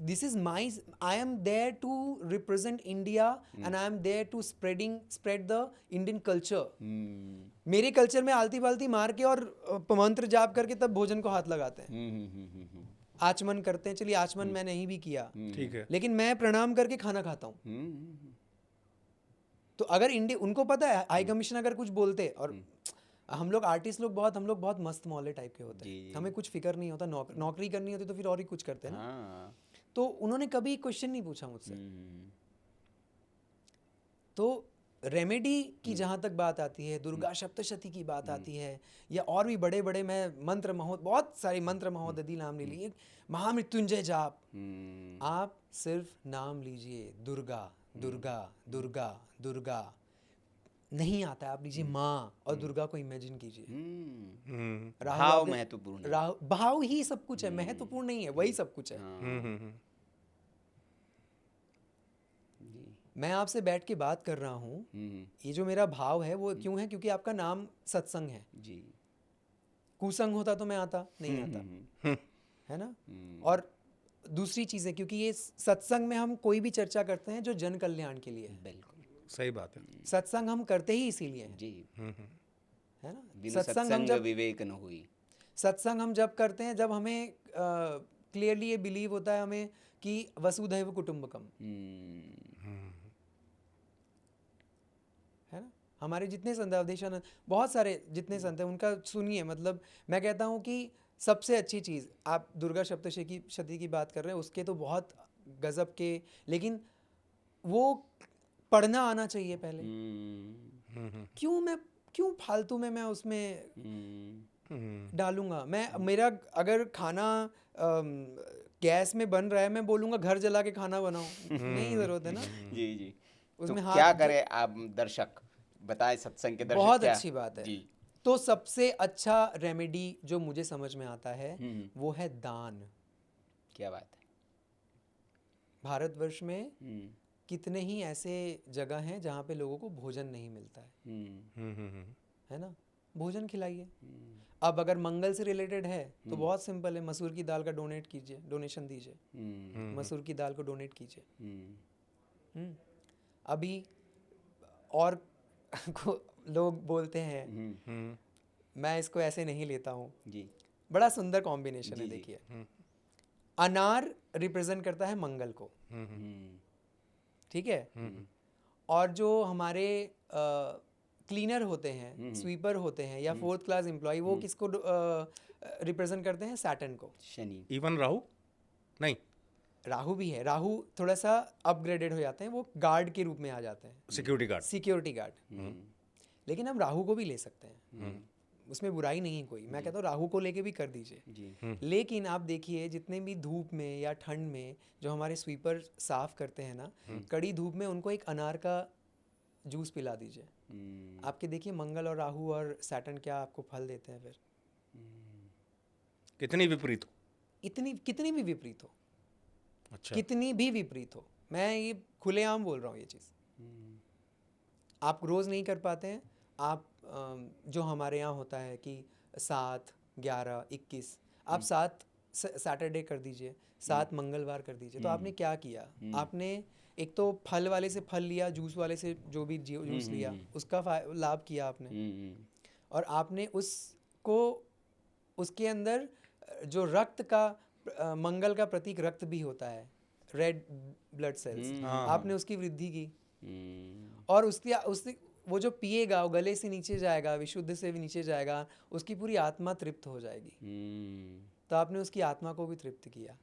This is my, I am there to represent India and I am there to spread the Indian culture. मेरे कल्चर में आलती पालती मार के और मंत्र जाप करके तब भोजन को हाथ लगाते हैं, आचमन करते हैं। चलिए आचमन मैं नहीं भी किया, ठीक है, लेकिन मैं प्रणाम करके खाना खाता हूँ। तो अगर इंडिया, उनको पता है हाई कमीशन अगर कुछ बोलते, और हम लोग आर्टिस्ट लोग हम लोग बहुत मस्त मौले टाइप के होते हैं, हमें कुछ फिक्र नहीं होता, नौकरी करनी होती तो फिर और ही कुछ करते हैं ना। तो उन्होंने कभी क्वेश्चन नहीं पूछा मुझसे। तो रेमेडी की जहाँ तक बात आती है, दुर्गा सप्तशती की बात आती है, या और भी बड़े बड़े, मैं मंत्र बहुत सारे मंत्र महोदधि नाम ले लिए, महामृत्युंजय जाप, आप सिर्फ नाम लीजिए दुर्गा दुर्गा दुर्गा दुर्गा, नहीं आता है आप लीजिए माँ और दुर्गा को इमेजिन कीजिए। भाव महत्वपूर्ण है। भाव ही सब कुछ है, महत्वपूर्ण नहीं है, वही सब कुछ है। मैं आपसे बैठ के बात कर रहा हूँ, ये जो मेरा भाव है वो क्यों है, क्योंकि आपका नाम सत्संग है जी। कुसंग होता तो मैं आता नहीं आता, है ना। और दूसरी चीज़ है, क्योंकि ये सत्संग में हम कोई भी चर्चा करते हैं जो जन कल्याण के लिए है। बिल्कुल सही बात है। सत्संग हम करते ही इसीलिए हैं, जी। है ना। बिनु सत्संग विवेक न हुई। सत्संग हम जब करते हैं जब हमें क्लियरली ये बिलीव होता है हमें कि वसुधैव कुटुंबकम, है ना। हमारे जितने संत, अवधेशानंद, बहुत सारे जितने संत हैं उनका सुनिए। मतलब मैं कहता हूँ कि सबसे अच्छी चीज़, आप दुर्गा सप्तशती की बात कर रहे हैं, उसके तो बहुत गजब के, लेकिन वो पढ़ना आना चाहिए पहले। क्यों फालतू में मैं उसमें डालूंगा। मेरा अगर खाना गैस में बन रहा है, मैं बोलूँगा घर जला के खाना बनाओ, नहीं ज़रूरत है ना। जी जी। उसमें तो क्या करे आप दर्शक बताएं, सत्संग के दर्शक बहुत क्या? अच्छी बात है जी। तो सबसे अच्छा रेमेडी जो मुझे समझ में आता है वो है दान। क्या बात है। भारतवर्ष में कितने ही ऐसे जगह हैं जहाँ पे लोगों को भोजन नहीं मिलता है ना। भोजन खिलाइए। अब अगर मंगल से रिलेटेड है तो बहुत सिंपल है, मसूर की दाल का डोनेट कीजिए, डोनेशन दीजिए, मसूर की दाल को डोनेट कीजिए। अभी और लोग बोलते हैं, हम्म मैं इसको ऐसे नहीं लेता हूँ। जी बड़ा सुंदर कॉम्बिनेशन है। जी, जी। देखिए, अनार रिप्रेजेंट करता है मंगल को, ठीक है, और जो हमारे क्लीनर होते हैं, स्वीपर होते हैं या फोर्थ क्लास एम्प्लॉय, वो किसको रिप्रेजेंट करते हैं? सैटर्न को। शनि। इवन राहु नहीं, राहु भी है, राहु थोड़ा सा अपग्रेडेड हो जाते हैं, वो गार्ड के रूप में आ जाते हैं, सिक्योरिटी गार्ड। Security guard. लेकिन हम राहु को भी ले सकते हैं, उसमें बुराई नहीं है कोई। मैं कहता हूँ राहु को लेके भी कर दीजिए। जी लेकिन आप देखिए, जितने भी धूप में या ठंड में जो हमारे स्वीपर साफ करते हैं ना, कड़ी धूप में उनको एक अनार का जूस पिला दीजिए। आपके देखिए मंगल और राहु और सैटर्न क्या आपको फल देते हैं फिर। कितनी विपरीत हो। इतनी कितनी भी विपरीत हो, अच्छा, कितनी भी विपरीत हो, मैं ये खुलेआम बोल रहा हूँ ये चीज़। आप रोज़ नहीं कर पाते हैं, आप जो हमारे यहाँ होता है कि 7, 11, 21, आप 7 सैटरडे कर दीजिए, 7 मंगलवार कर दीजिए। तो आपने क्या किया? आपने एक तो फल वाले से फल लिया, जूस वाले से जो भी जूस लिया, उसका लाभ किया आपने, और आपने उसको, उसके अंदर जो रक्त का मंगल का प्रतीक रक्त भी होता है, रेड ब्लड सेल्स, आपने उसकी वृद्धि की। और उससे वो जो पिएगा वो गले से नीचे जाएगा, विशुद्ध से भी नीचे जाएगा, उसकी पूरी आत्मा तृप्त हो जाएगी। तो आपने उसकी आत्मा को भी तृप्त किया।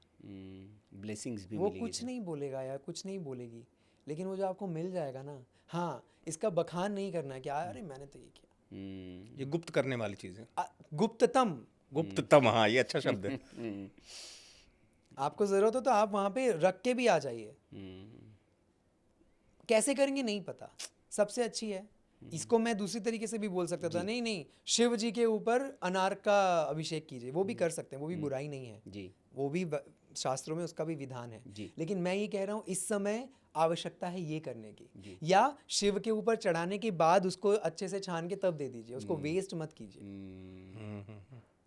ब्लेसिंग्स भी वो मिलेगी। कुछ नहीं बोलेगा या कुछ नहीं बोलेगी, लेकिन वो जो आपको मिल जाएगा ना, हाँ, इसका बखान नहीं करना है कि अरे मैंने तो ये किया। ये गुप्त करने वाली चीज है। गुप्ततम, गुप्ततम, हाँ ये अच्छा शब्द है। आपको जरूरत हो तो आप वहां पे रख के भी आ जाइए। कैसे करेंगे नहीं पता, सबसे अच्छी है। इसको मैं दूसरी तरीके से भी बोल सकता था, नहीं नहीं, शिव जी के ऊपर अनार का अभिषेक कीजिए, वो भी कर सकते हैं, वो भी बुराई नहीं है जी वो भी शास्त्रों में उसका भी विधान है। जी। लेकिन मैं ये कह रहा हूँ इस समय आवश्यकता है ये करने की, जी। या शिव के ऊपर चढ़ाने के बाद उसको अच्छे से छान के तब दे दीजिए, उसको वेस्ट मत कीजिए।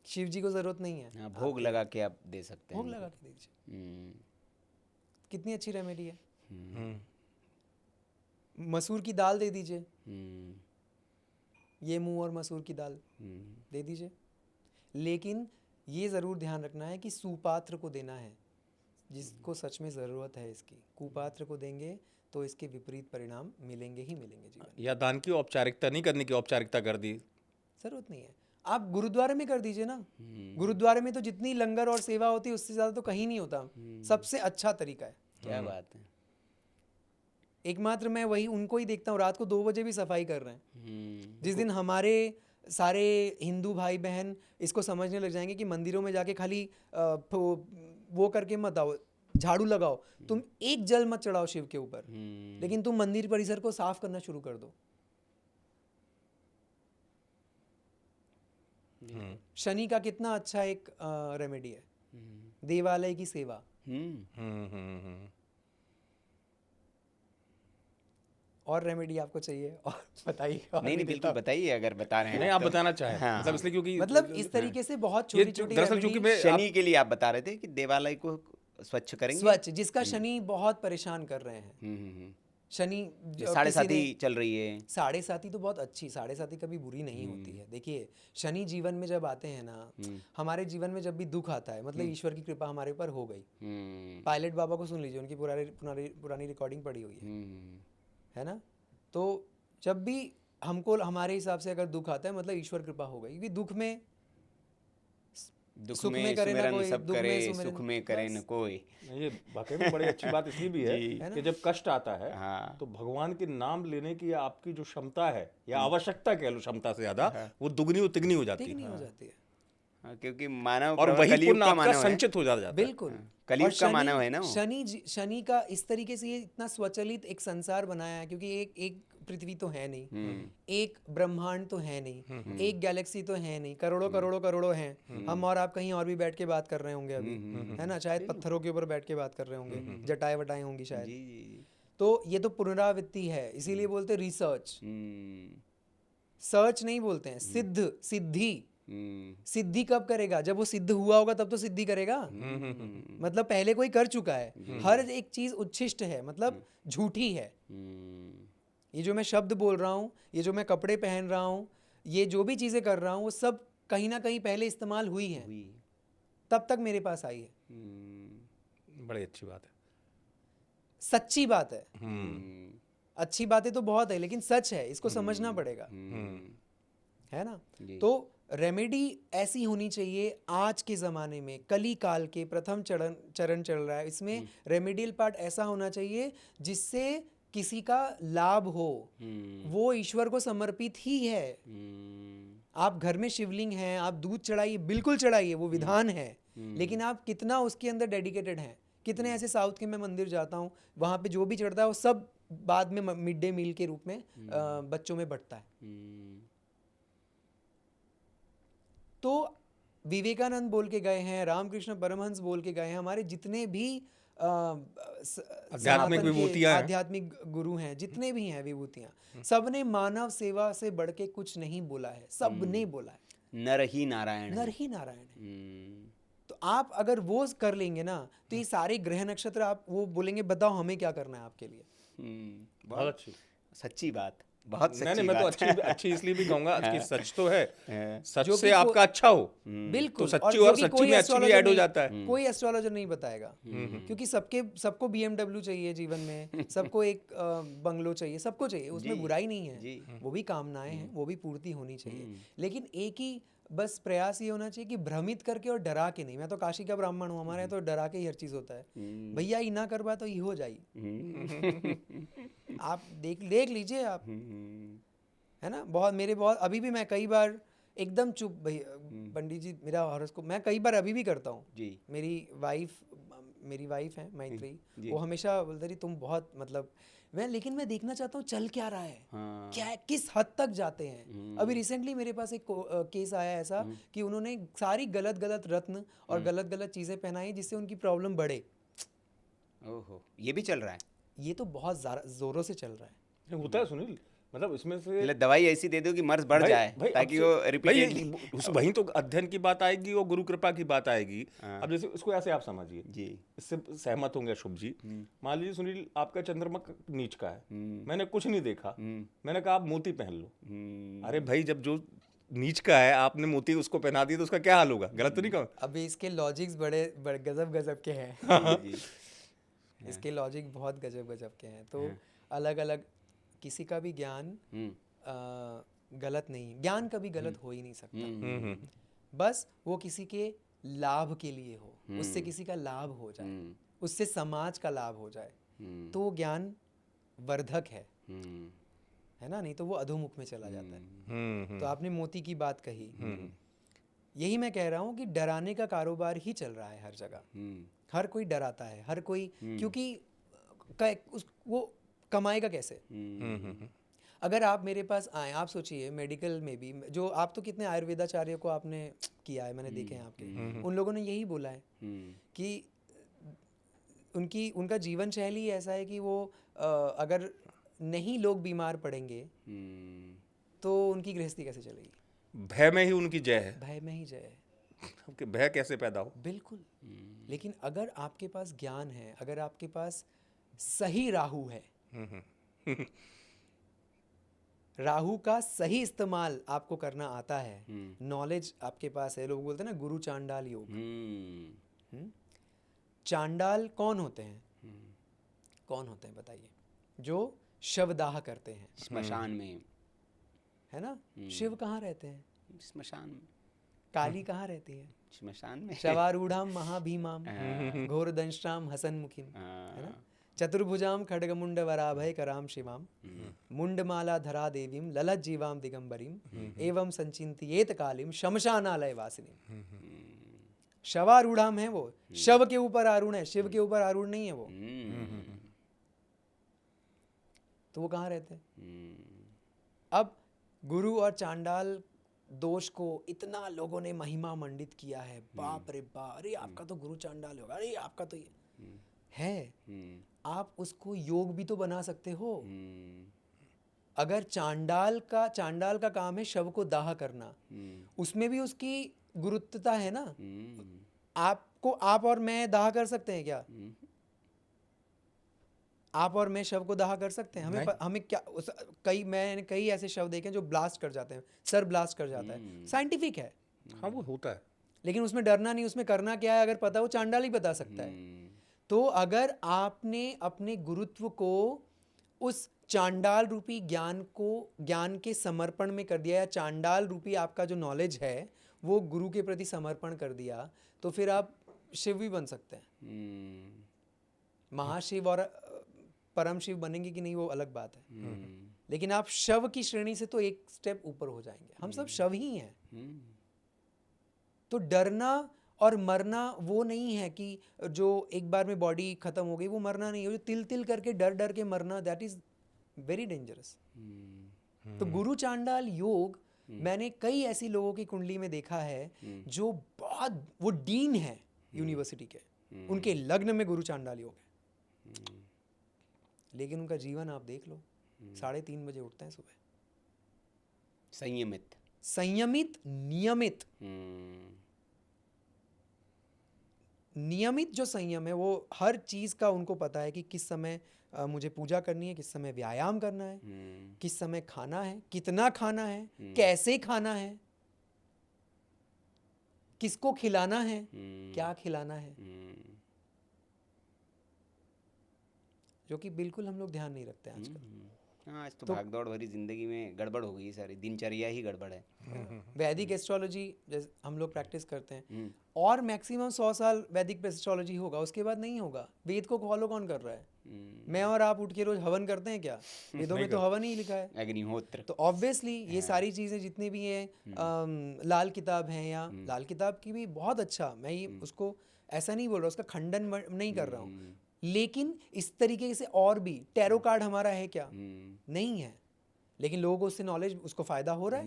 शिव जी को जरूरत नहीं है। हाँ, भोग लगा के आप दे सकते हैं भोग लगा के दीजिए, कितनी अच्छी रेमेडी है। मसूर की दाल दे दीजिए, ये मूंग और मसूर की दाल दे दीजिए। लेकिन ये ज़रूर ध्यान रखना है कि सुपात्र को देना है, जिसको सच में ज़रूरत है इसकी। कुपात्र को देंगे तो इसके विपरीत परिणाम मिलेंगे ही मिलेंगे जीवन। या दान की औपचारिकता नहीं करने की औपचारिकता कर दी, ज़रूरत नहीं है। आप गुरुद्वारे में कर दीजिए ना। गुरुद्वारे में तो जितनी लंगर और सेवा होती है उससे ज़्यादा तो कहीं नहीं होता। सबसे अच्छा तरीका है। क्या बात है। एकमात्र मैं वही उनको ही देखता हूँ, रात को 2 बजे भी सफाई कर रहे हैं। जिस दिन हमारे सारे हिंदू भाई बहन इसको समझने लग जाएंगे कि मंदिरों में जाके खाली वो करके मत आओ, झाड़ू लगाओ, तुम एक जल मत चढ़ाओ शिव के ऊपर, लेकिन तुम मंदिर परिसर को साफ करना शुरू कर दो। शनि का कितना अच्छा एक रेमेडी है, देवालय की सेवा। और रेमेडी आपको चाहिए और बताइए? नहीं नहीं, बिल्कुल बताइए अगर बता रहे हैं। नहीं आप बताना चाहें। हाँ, मतलब इसलिए क्योंकि मतलब इस तरीके से बहुत छोटी छोटी दरअसल चूंकि मैं शनि के लिए आप बता रहे थे कि देवालय को स्वच्छ करेंगे। स्वच्छ, जिसका शनि बहुत परेशान कर रहे हैं। शनि 7.5 चल रही है। 7.5 तो बहुत अच्छी, 7.5 कभी बुरी नहीं होती है। देखिए, शनि जीवन में जब आते हैं ना, हमारे जीवन में जब भी दुख आता है, मतलब ईश्वर की कृपा हमारे ऊपर हो गई। पायलट बाबा को सुन लीजिए, उनकी पुरानी रिकॉर्डिंग पड़ी हुई है ना। तो जब भी हमको हमारे हिसाब से अगर दुख आता है, मतलब ईश्वर कृपा हो गई। क्योंकि दुख में सुख में करे ना कोई, सब दुख करे, में सुख में करे न कोई। ये वाकई में बड़ी अच्छी बात इसलिए भी है कि जब कष्ट आता है हाँ। तो भगवान के नाम लेने की आपकी जो क्षमता है या आवश्यकता कह लो, क्षमता से ज्यादा वो दुगनी और तिगनी हो जाती ठीक है। नहीं हो जाती है। हाँ, क्योंकि मानव और वही कलयुग पुण्य का आपका मानव है। संचित हो जाता है। बिल्कुल, कलयुग और का मानव है ना वो। शनि का इस तरीके से ये इतना स्वचलित एक संसार बनाया है, क्योंकि एक पृथ्वी तो है नहीं, एक ब्रह्मांड तो है नहीं, एक गैलेक्सी तो है नहीं, करोड़ों हैं। हम और आप कहीं और भी बैठ के बात कर रहे होंगे अभी, है ना, शायद पत्थरों के ऊपर बैठ के बात कर रहे होंगे, जटाएं वटाएं होंगी शायद। जी जी। तो ये तो पुनरावृत्ति है, इसीलिए बोलते रिसर्च, सर्च नहीं बोलते हैं, सिद्धि। सिद्धि कब करेगा? जब वो सिद्ध हुआ होगा तब तो सिद्धि करेगा। मतलब पहले कोई कर चुका है। हर एक चीज उच्छिष्ट है, मतलब झूठी है। ये जो मैं शब्द बोल रहा हूँ, ये जो मैं कपड़े पहन रहा हूँ, ये जो भी चीज़ें कर रहा हूँ, वो सब कहीं ना कहीं पहले इस्तेमाल हुई हैं, हुई। तब तक मेरे पास आई है। बड़ी अच्छी बात है। सच्ची बात है। हम्म, अच्छी बातें तो बहुत है, लेकिन सच है, इसको समझना पड़ेगा, है ना। जी। तो रेमेडी ऐसी होनी चाहिए आज के ज़माने में, कली काल के प्रथम चरण चल रहा है, इसमें रेमेडियल पार्ट ऐसा होना चाहिए जिससे किसी का लाभ हो, वो ईश्वर को समर्पित ही है। आप घर में शिवलिंग हैं, आप दूध चढ़ाइए, बिल्कुल चढ़ाइए, वो विधान है, लेकिन आप कितना उसके अंदर डेडिकेटेड हैं। कितने ऐसे साउथ के मैं मंदिर जाता हूँ, वहाँ पे जो भी चढ़ता है वो सब बाद में मिड डे मील के रूप में बच्चों में बंटता है। तो विवेकानंद बोल के गए हैं, रामकृष्ण परमहंस बोल के गए हैं, हमारे जितने भी आध्यात्मिक विभूतियां हैं, आध्यात्मिक गुरु हैं, जितने भी हैं विभूतियां, सबने मानव सेवा से बढ़ के कुछ नहीं बोला है, सबने बोला है नर ही नारायण नर है। ही नारायण है। तो आप अगर वो कर लेंगे ना, तो ये सारे ग्रह नक्षत्र आप वो बोलेंगे बताओ हमें क्या करना है आपके लिए। बहुत अच्छी। सच्ची बात, बहुत नहीं सच्ची मैं तो बात। अच्छी इसलिए भी कहूंगा कि सच तो है, सच जो से कि आपका अच्छा हो बिल्कुल, तो सच्ची जो और कि सच्ची कोई में अच्छी भी astrologer ऐड हो नहीं- जाता है। कोई एस्ट्रोलॉजर नहीं बताएगा, क्योंकि सबको BMW चाहिए जीवन में, सबको एक बंगलो चाहिए, सबको चाहिए, उसमें जी, बुराई नहीं जी। है, वो भी कामनाएं हैं, वो भी पूर्ति होनी चाहिए, लेकिन एक ही बस प्रयास ये होना चाहिए कि भ्रमित करके और डरा के नहीं। मैं तो काशी का ब्राह्मण हूँ, हमारे यहाँ तो डरा के ही हर चीज़ होता है, भैया ही ना करवा तो ही हो जाई, आप देख लीजिए आप, है ना। बहुत अभी भी मैं कई बार एकदम चुप, भैया पंडित जी मेरा हॉरोस्कोप, मैं कई बार अभी भी करता हूँ। जी। मेरी वाइफ है मैत्री, वो हमेशा बोलती रही तुम बहुत मतलब, लेकिन मैं देखना चाहता हूँ चल क्या रहा है, क्या किस हद तक जाते हैं। अभी रिसेंटली मेरे पास एक केस आया ऐसा कि उन्होंने सारी गलत रत्न और गलत चीज़ें पहनाई जिससे उनकी प्रॉब्लम बढ़े। ओहो, ये भी चल रहा है। ये तो बहुत ज़ोरों से चल रहा है। होता है सुनील, मतलब इसमें से मतलब दवाई ऐसी दे दो कि मर्ज बढ़ जाए, ताकि वो रिपीटेडली। वहीं तो अध्ययन की बात आएगी और गुरु कृपा की बात आएगी। अब जैसे इसको ऐसे आप समझिए जी। इससे सहमत होंगे शुभ जी। मान लीजिए सुनील आपका चंद्रमा नीच का है, मैंने कुछ नहीं देखा, मैंने कहा आप मोती पहन लो। अरे भाई जब जो नीच का है आपने मोती उसको पहना दी तो उसका क्या हाल होगा? गलत तो नहीं कहूँ? अभी इसके लॉजिक्स बड़े गजब के हैं। इसके लॉजिक बहुत गजब के हैं। तो अलग अलग किसी का भी ज्ञान गलत नहीं, ज्ञान कभी गलत हो ही नहीं सकता, बस वो किसी के लाभ के लिए हो, उससे किसी का लाभ हो जाए, उससे समाज का लाभ हो जाए, तो वो ज्ञान वर्धक है ना, नहीं तो वो अधोमुख में चला जाता है। तो आपने मोती की बात कही, यही मैं कह रहा हूँ कि डराने का कारोबार ही चल रहा है हर जगह, हर कोई डराता है, हर कोई, क्योंकि वो कमाएगा कैसे? अगर आप मेरे पास आए, आप सोचिए मेडिकल में भी, जो आप तो कितने आयुर्वेदाचार्यों को आपने किया है, मैंने देखे हैं आपके, उन लोगों ने यही बोला है कि उनका जीवन शैली ऐसा है कि वो अगर नहीं लोग बीमार पड़ेंगे तो उनकी गृहस्थी कैसे चलेगी? भय में ही उनकी जय है। भय में ही जय है। कि भय कैसे पैदा हो? बिल्कुल। लेकिन अगर आपके पास ज्ञान है, अगर आपके पास सही राहु है, राहु का सही इस्तेमाल आपको करना आता है, नॉलेज आपके पास है, लोग बोलते हैं ना गुरु चांडाल योग। चांडाल कौन होते हैं? कौन होते हैं बताइए? जो शवदाह करते हैं श्मशान में, है ना। शिव कहाँ रहते हैं? श्मशान में। काली कहाँ रहती है? श्मशान में। शवारूढ़ाम महाभीमाम घोरदंष्ट्राम हसन्मुखीम, है ना। चतुर्भुजाम खड्गमुंड वराभय कराम शिवाम मुंडमाला धरा देवीम ललत जीवाम दिगंबरीम एवं संचिंतियेत कालीम शमशानालय वासिनी। शवारूढ़ाम है वो, शव के ऊपर आरूढ़ है, शिव के ऊपर आरूढ़ नहीं है वो। तो वो कहाँ रहते हैं? अब गुरु और चांडाल दोष को इतना लोगों ने महिमा मंडित किया है, बाप रे बाप, अरे आपका तो गुरु चांडाल होगा, अरे आपका तो ये है। आप उसको योग भी तो बना सकते हो। अगर चांडाल का काम है शव को दाह करना, उसमें भी उसकी गुरुत्वता है ना। आप और मैं दाह कर सकते हैं क्या? आप और मैं शव को दाह कर सकते हैं? नहीं। हमें क्या मैंने कई ऐसे शव देखे हैं जो ब्लास्ट कर जाते हैं, सर ब्लास्ट कर जाता है, साइंटिफिक है, हाँ वो होता है। लेकिन उसमें डरना नहीं, उसमें करना क्या है अगर पता, वो चांडाल ही बता सकता है। तो अगर आपने अपने गुरुत्व को उस चांडाल रूपी ज्ञान के समर्पण में कर दिया, या चांडाल रूपी आपका जो नॉलेज है वो गुरु के प्रति समर्पण कर दिया, तो फिर आप शिव भी बन सकते हैं। महाशिव और परम शिव बनेंगे कि नहीं वो अलग बात है, लेकिन आप शव की श्रेणी से तो एक स्टेप ऊपर हो जाएंगे। हम सब शव ही हैं। तो डरना और मरना वो नहीं है कि जो एक बार में बॉडी खत्म हो गई वो मरना नहीं है। जो तिल तिल करके डर डर के मरना, दैट इज वेरी डेंजरस। तो गुरु चांडाल योग मैंने कई ऐसी लोगों की कुंडली में देखा है जो बहुत, वो डीन है यूनिवर्सिटी के, उनके लग्न में गुरु चांडाल योग है, लेकिन उनका जीवन आप देख लो, 3:30 बजे उठते हैं सुबह, संयमित, नियमित जो संयम है, वो हर चीज का उनको पता है कि किस समय मुझे पूजा करनी है, किस समय व्यायाम करना है, किस समय खाना है, कितना खाना है, कैसे खाना है, किसको खिलाना है, क्या खिलाना है, जो कि बिल्कुल हम लोग ध्यान नहीं रखते आजकल। हाँ, आज तो भागदौड़ भरी जिंदगी में गड़बड़ हो गई, सारी दिनचर्या ही गड़बड़ है। वैदिक एस्ट्रोलॉजी जैसे हम लोग प्रैक्टिस करते हैं, और मैक्सिमम 100 साल वैदिक एस्ट्रोलॉजी होगा, उसके बाद नहीं होगा। वेद को फॉलो कौन कर रहा है? मैं और आप उठ के रोज हवन करते हैं क्या? वेदों में तो हवन ही लिखा है, अग्निहोत्र। तो ऑब्वियसली ये सारी चीजें जितनी भी हैं, लाल किताब हैं, या लाल किताब की भी बहुत अच्छा, मैं ये उसको ऐसा नहीं बोल रहा, उसका खंडन नहीं कर रहा हूँ, लेकिन इस तरीके से और भी टैरो कार्ड हमारा है क्या? नहीं है, लेकिन लोगों को उससे नॉलेज, उसको फायदा हो रहा है।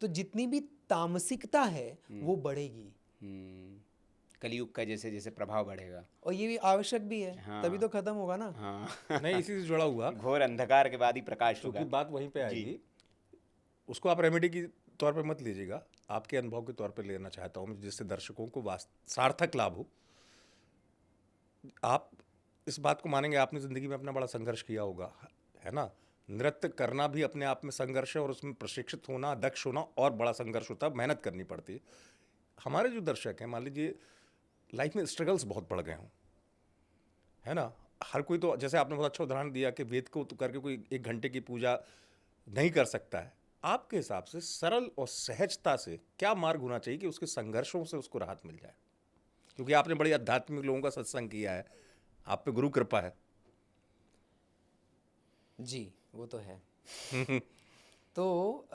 तो जितनी भी तामसिकता है वो बढ़ेगी, कलयुग का जैसे जैसे प्रभाव बढ़ेगा, और ये भी आवश्यक भी है। हाँ। तभी तो खत्म होगा ना। हाँ। नहीं, इसी से जुड़ा हुआ, घोर अंधकार के बाद ही प्रकाश क्योंकि होगा। बात वहीं पे आएगी। उसको आप रेमेडी की तौर पे मत लीजिएगा, आपके अनुभव के तौर पे लेना चाहता हूँ, जिससे दर्शकों को सार्थक लाभ हो। आप इस बात को मानेंगे, आपने ज़िंदगी में अपना बड़ा संघर्ष किया होगा, है ना? नृत्य करना भी अपने आप में संघर्ष है, और उसमें प्रशिक्षित होना, दक्ष होना और बड़ा संघर्ष होता है, मेहनत करनी पड़ती है। हमारे जो दर्शक हैं, मान लीजिए लाइफ में स्ट्रगल्स बहुत बढ़ गए हों, है ना? हर कोई तो, जैसे आपने बहुत अच्छा उदाहरण दिया कि वेद को तो करके कोई 1 घंटे की पूजा नहीं कर सकता है। आपके हिसाब से सरल और सहजता से क्या मार्ग होना चाहिए कि उसके संघर्षों से उसको राहत मिल जाए? क्योंकि आपने बड़ी आध्यात्मिक लोगों का सत्संग किया है, आप पे गुरु कृपा है। जी, वो तो है। तो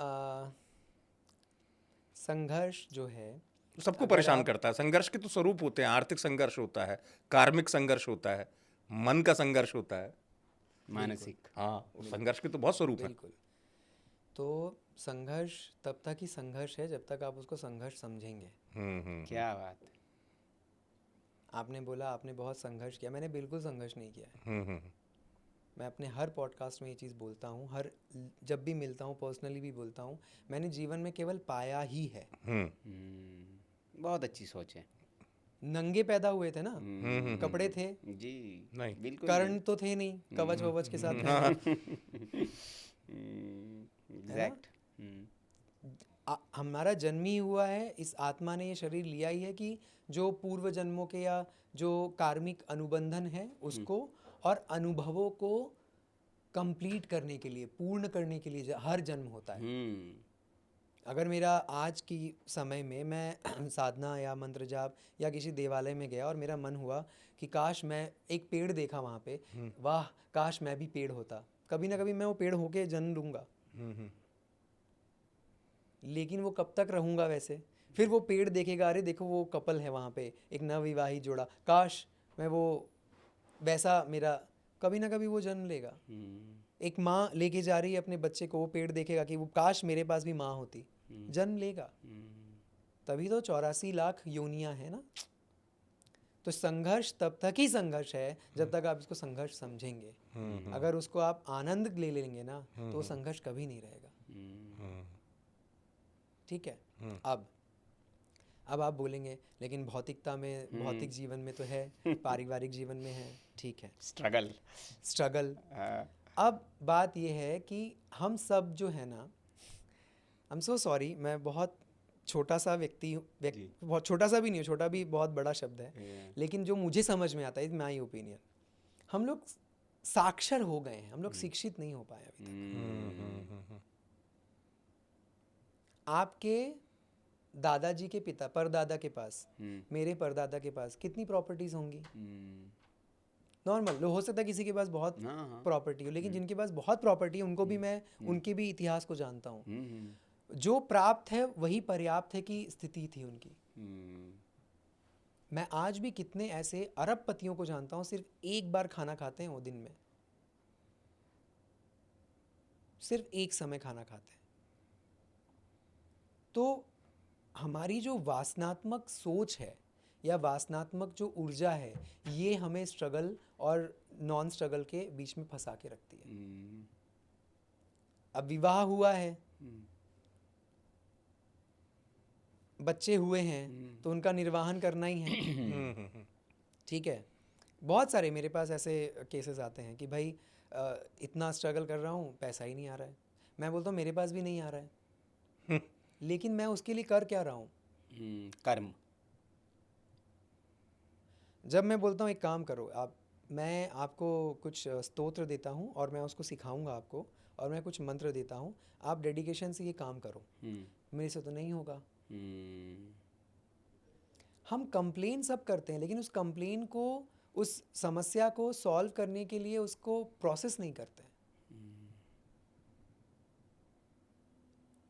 संघर्ष जो है सबको परेशान करता है। संघर्ष के तो स्वरूप होते हैं, आर्थिक संघर्ष होता है, कार्मिक संघर्ष होता है, मन का संघर्ष होता है, मानसिक। हाँ, उस संघर्ष के तो बहुत स्वरूप हैं। बिल्कुल। तो संघर्ष तब तक ही संघर्ष है जब तक आप उसको संघर्ष समझेंगे। क्या बात है। आपने बोला आपने बहुत संघर्ष किया, मैंने बिल्कुल संघर्ष नहीं किया है। मैं अपने हर पॉडकास्ट में ये चीज़ बोलता हूँ, जब भी मिलता हूँ पर्सनली भी बोलता हूँ, मैंने जीवन में केवल पाया ही है। बहुत अच्छी सोच है। नंगे पैदा हुए थे ना, कपड़े थे जी नहीं, बिल्कुल कर्ण तो थे नहीं, कवच ववच के साथ एग्जैक्ट। हमारा जन्म ही हुआ है, इस आत्मा ने ये शरीर लिया ही है कि जो पूर्व जन्मों के या जो कार्मिक अनुबंधन है उसको और अनुभवों को कंप्लीट करने के लिए, पूर्ण करने के लिए हर जन्म होता है। अगर मेरा आज की समय में मैं साधना या मंत्र जाप या किसी देवालय में गया और मेरा मन हुआ कि काश मैं एक पेड़ देखा वहाँ पे, वाह काश मैं भी पेड़ होता, कभी ना कभी मैं वो पेड़ होके जन्म लूँगा। लेकिन वो कब तक रहूँगा वैसे? फिर वो पेड़ देखेगा, अरे देखो वो कपल है वहाँ पे, एक नवविवाहित जोड़ा, काश मैं वो वैसा, मेरा कभी ना कभी वो जन्म लेगा। एक माँ लेके जा रही है अपने बच्चे को, वो पेड़ देखेगा कि वो काश मेरे पास भी माँ होती, जन्म लेगा। तभी तो 84 लाख योनियां हैं ना। तो संघर्ष तब तक ही संघर्ष है जब तक आप इसको संघर्ष समझेंगे। अगर उसको आप आनंद ले लेंगे ना तो वो संघर्ष कभी नहीं रहेगा। ठीक है। अब अब आप बोलेंगे लेकिन भौतिकता में, भौतिक जीवन में तो है, पारिवारिक जीवन में है, ठीक है, स्ट्रगल। स्ट्रगल। अब बात ये है कि हम सब जो है ना, आई एम सो सॉरी, मैं बहुत छोटा सा व्यक्ति बहुत छोटा सा भी नहीं हूँ, छोटा भी बहुत बड़ा शब्द है, लेकिन जो मुझे समझ में आता है, माई ओपिनियन, हम लोग साक्षर हो गए हैं, हम लोग शिक्षित नहीं हो पाए अभी तक। आपके दादाजी के पिता, परदादा के पास, मेरे परदादा के पास कितनी प्रॉपर्टीज होंगी? नॉर्मल हो सकता है किसी के पास बहुत प्रॉपर्टी हो, लेकिन जिनके पास बहुत प्रॉपर्टी है उनको भी मैं उनके भी इतिहास को जानता हूँ। जो प्राप्त है वही पर्याप्त है की स्थिति थी उनकी। मैं आज भी कितने ऐसे अरबपतियों को जानता हूँ, सिर्फ एक बार खाना खाते हैं वो दिन में, सिर्फ एक समय खाना खाते हैं। तो हमारी जो वासनात्मक सोच है या वासनात्मक जो ऊर्जा है, ये हमें स्ट्रगल और नॉन स्ट्रगल के बीच में फंसा के रखती है। अब विवाह हुआ है, बच्चे हुए हैं, तो उनका निर्वाहन करना ही है, ठीक है। बहुत सारे मेरे पास ऐसे केसेस आते हैं कि भाई इतना स्ट्रगल कर रहा हूँ, पैसा ही नहीं आ रहा है। मैं बोलता हूँ मेरे पास भी नहीं आ रहा है, लेकिन मैं उसके लिए कर क्या रहा हूँ? कर्म। जब मैं बोलता हूँ एक काम करो आप, मैं आपको कुछ स्तोत्र देता हूँ और मैं उसको सिखाऊंगा आपको, और मैं कुछ मंत्र देता हूँ, आप डेडिकेशन से ये काम करो, मेरे से तो नहीं होगा। हम कंप्लेन सब करते हैं, लेकिन उस कंप्लेन को, उस समस्या को सॉल्व करने के लिए उसको प्रोसेस नहीं करते हैं।